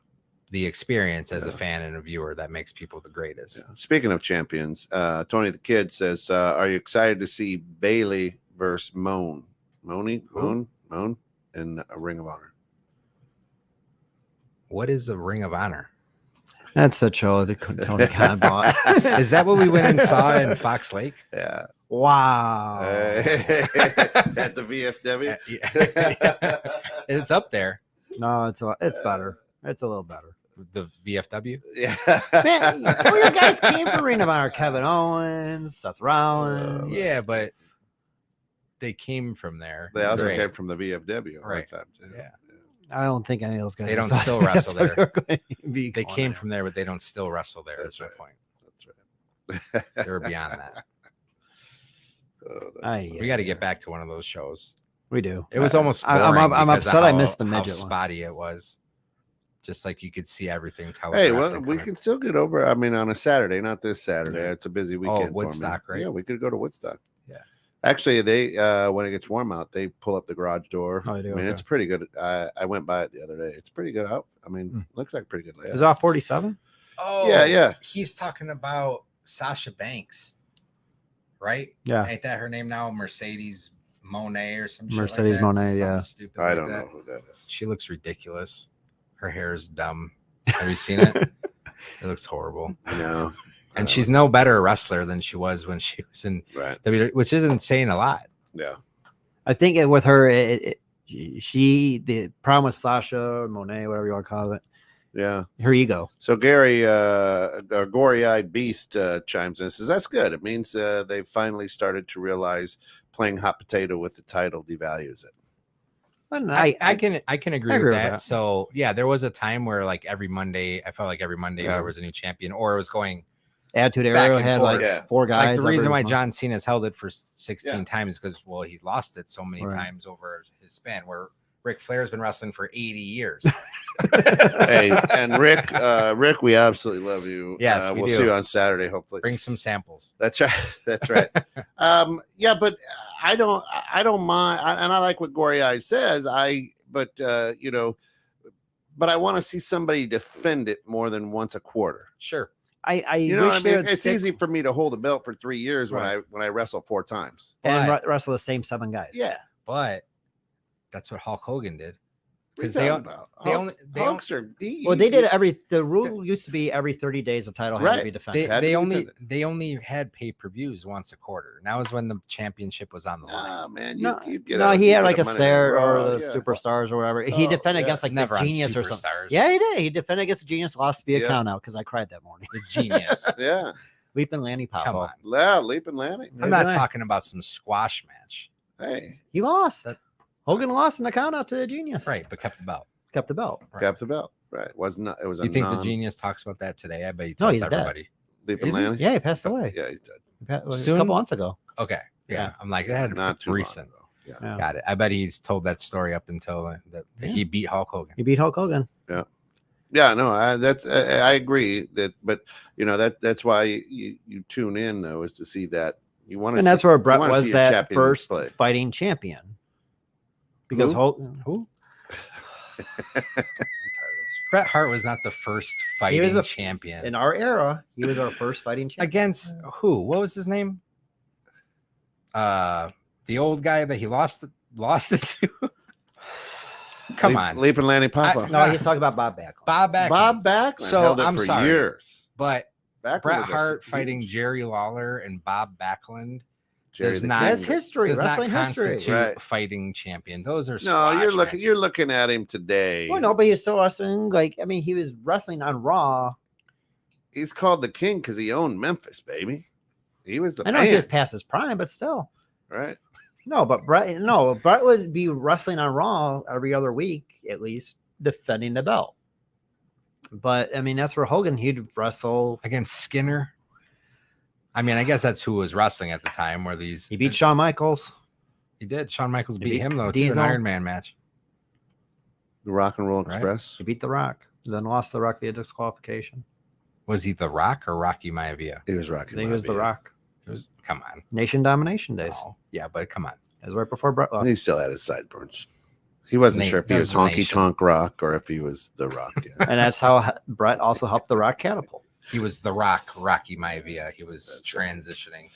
experience as a fan and a viewer that makes people the greatest. Yeah. Speaking of champions, Tony the Kid says, "Are you excited to see Bailey versus Moan in a Ring of Honor?" What is a Ring of Honor? That's the show that Tony Khan bought. Is that what we went and saw in Fox Lake? Yeah. Wow. At the VFW. It's up there. No, it's better. It's a little better. The VFW. Yeah. Man, all your guys came from Ring of Honor. Kevin Owens, Seth Rollins. Yeah, but they came from there. They also Great. came from the VFW. Right. Time too. Yeah. I don't think any of those guys. They don't decided still that's wrestle what there. they're going to be They going came there. from there, but they don't still wrestle there. That's That's my right. point. That's right. They were beyond that. Oh, that's- Aye, We got to get back to one of those shows. We do. It was almost. I'm boring I'm because of upset I how- missed the how midget one. spotty it was. Just like you could see everything. Hey, telegraphed well, and we coming. can still get over. I mean, on a Saturday, not this Saturday. Yeah. It's a busy weekend. for me. Woodstock, right? Yeah, we could go to Woodstock. Yeah. Actually, they when it gets warm out, they pull up the garage door. Oh, they do? I mean, Okay. it's pretty good. I went by it the other day. It's pretty good out. I mean, looks like a pretty good layout. Is it off 47? Oh, Yeah. He's talking about Sasha Banks, right? Yeah. Ain't that her name now? Mercedes Monet or some shit Mercedes like that? Moné, Something yeah. Stupid I like don't that. know who that is. She looks ridiculous. Her hair is dumb. Have you seen it? It looks horrible. No. And she's no better a wrestler than she was when she was in Right. WWE, which isn't saying a lot. Yeah. I think with her, the problem with Sasha Monet, whatever you want to call it, Yeah. her ego. So Gary, a gory-eyed beast, chimes in and says, "That's good. It means they've finally started to realize playing hot potato with the title devalues it." And I can agree agree with with that. that. So yeah, there was a time where like every Monday, I felt like every Monday Yeah. there was a new champion, or it was going Attitude back Era and had forth. like Yeah. 4 guys. like the reason every why month. John Cena's held it for 16 Yeah. times because well he lost it so many Right. times over his span. Where Ric Flair's been wrestling for 80 years. Hey, and Rick, we absolutely love you. Yes, we we'll do. see you on Saturday, hopefully. Bring some samples. That's right. That's right. Yeah, but I don't mind, and I like what Gory Eye says. But I want to see somebody defend it more than once a quarter. Sure. I You know what I wish they mean? would It's stick easy for me to hold a belt for 3 years Right. when I wrestle 4 times. and But- wrestle the same 7 guys. Yeah. But that's what Hulk Hogan did. What are you Because talking about? Hulks are. Well, they did the rule used to be every 30 days the title had to Right. be defended. Had to be they only had pay-per-views once a quarter. Now is when the championship was on the line. Ah, man, No, you'd get no, he you'd had get like a Monday Night Slayer Raw, or the yeah. Superstars or whatever. He Oh, defended yeah. against like Never the on Genius or something. Superstars. Yeah, he did. He defended against Genius, lost via Yeah. count out because I cried that morning. The Genius. Yeah. Leaping Lanny Come Popo. on. Yeah, Leaping Lanny. I'm not Right. talking about some squash match. Hey, He lost. That- Hogan lost in the count out to the Genius. Right, but kept the belt. kept the belt. Kept the belt. Right. It was a You think the genius talks about that today? I bet he No, tells he's dead. everybody. Leaping Is he? Lanny? Yeah, he passed away. Yeah, he's dead. A Soon? couple months ago. Okay. Yeah. Yeah. I'm like, that Not too recent. long ago. Yeah. Got it. I bet he's told that story up until that he beat Hulk Hogan. He beat Hulk Hogan. Yeah, no, I agree that, but that's why you tune in though, is to see that you want to. And that's where Brett wanna was see a that champion first play. fighting champion. Because who? I'm tired of this. Bret Hart was not the first He was fighting champion. In our era, he was our first fighting champion. Against who? What was his name? The old guy that he lost it to. Come on, Leaping Lanny Popoff. No, he's talking about Bob Backlund. Bob Backlund. Bob Backlund So, held it I'm for sorry. years. But Backlund Bret was a Hart huge- fighting Jerry Lawler and Bob Backlund Jerry does the not King. That's history, does not wrestling history. constitute Right. fighting champion. Those are No, squash you're matches. looking at him today. Well, no, but he's still wrestling. Like, I mean, he was wrestling on Raw. He's called the King because he owned Memphis, baby. He was the I know man, he was past his prime, but still. right? No, but Brett would be wrestling on Raw every other week, at least, defending the belt. But I mean, that's where Hogan, he'd wrestle. Against Skinner. I mean, I guess that's who was wrestling at the time. Where these He beat Shawn Michaels. He did. Shawn Michaels He beat beat him though. Too, an Diesel. Iron Man match. The Rock and Roll Right. Express. He beat The Rock. Then lost The Rock via disqualification. Was he The Rock or Rocky Maivia? He was I rocking. think it was The Rock. It was. Come on. Nation Domination Days. No. Yeah, but come on. It was right before Brett left. And he still had his sideburns. He wasn't sure if he that was was the Honky Nation. Tonk Rock or if he was The Rock. Yeah. And that's how Brett also helped The Rock catapult. He was The Rock, Rocky Maivia. He was That's right. transitioning.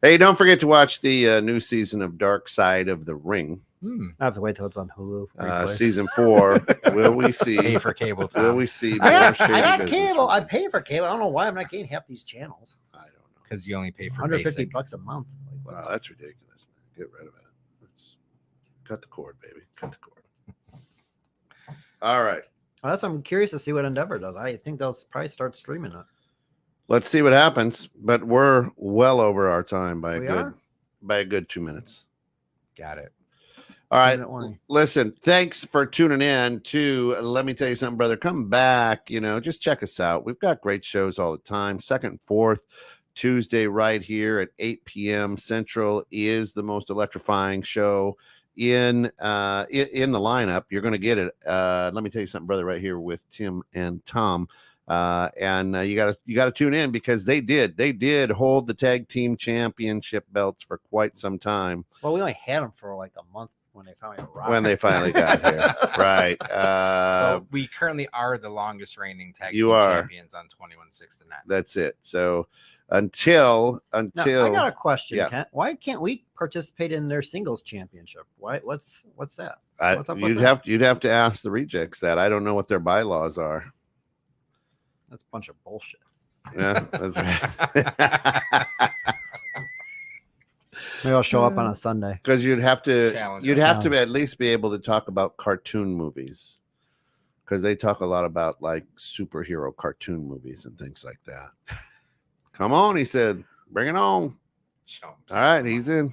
Hey, don't forget to watch the new season of Dark Side of the Ring. I have to wait till it's on Hulu. replay. Season 4. Will we see? Pay for cable time. Will we see? I more got shady business cable. from I them? pay for cable. I don't know why I'm not getting half these channels. I don't know. Because you only pay for 150 basic. bucks a month. Like, Wow, that's ridiculous. Man. Get rid of it. Let's cut the cord, baby. Cut the cord. All right. well, I'm curious to see what Endeavor does. I think they'll probably start streaming it. Let's see what happens. But we're well over our time by We a good 2 minutes. Got it. All right. Minute warning. Listen, thanks for tuning in to Let Me Tell You Something, brother. Come back, just check us out. We've got great shows all the time. Second and fourth Tuesday right here at 8 p.m. Central is the most electrifying show in the lineup. You're going to get it. Let me tell you something, brother, right here with Tim and Tom. And you got to tune in because they did hold the tag team championship belts for quite some time. Well, we only had them for like a month when they finally arrived. When they finally got here, right? Well, we currently are the longest reigning tag You team are. champions on 21-6 to 9. That's it. So until Now, I got a question, Yeah. Kent. Why can't we participate in their singles championship? Why? What's that? I, What's up with you'd have to ask the rejects that. I don't know what their bylaws are. That's a bunch of bullshit. Yeah, that's Maybe I'll show up on a Sunday. because you'd have to Challenge at least be able to talk about cartoon movies because they talk a lot about like superhero cartoon movies and things like that. Come on, he said, bring it on. Show 'em. All right, he's in.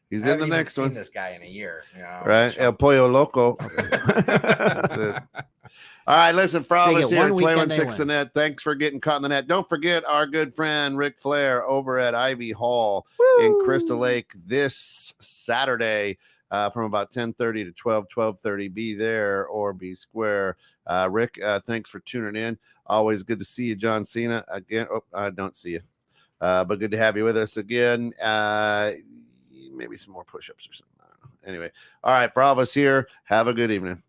He's I in the haven't even next seen one. This guy in a year, Right? Show El 'em. Pollo Loco. That's it. All right, listen, for all They us get here at one weekend, they 216 the win. net, thanks for getting caught in the net. Don't forget our good friend Ric Flair over at Ivy Hall in Crystal Lake this Saturday from about 10:30 to 12:30. Be there or be square. Rick, thanks for tuning in. Always good to see you, John Cena. Again, I don't see you, but good to have you with us again. Maybe some more push-ups or something. I don't know. Anyway, all right, for all of us here, have a good evening.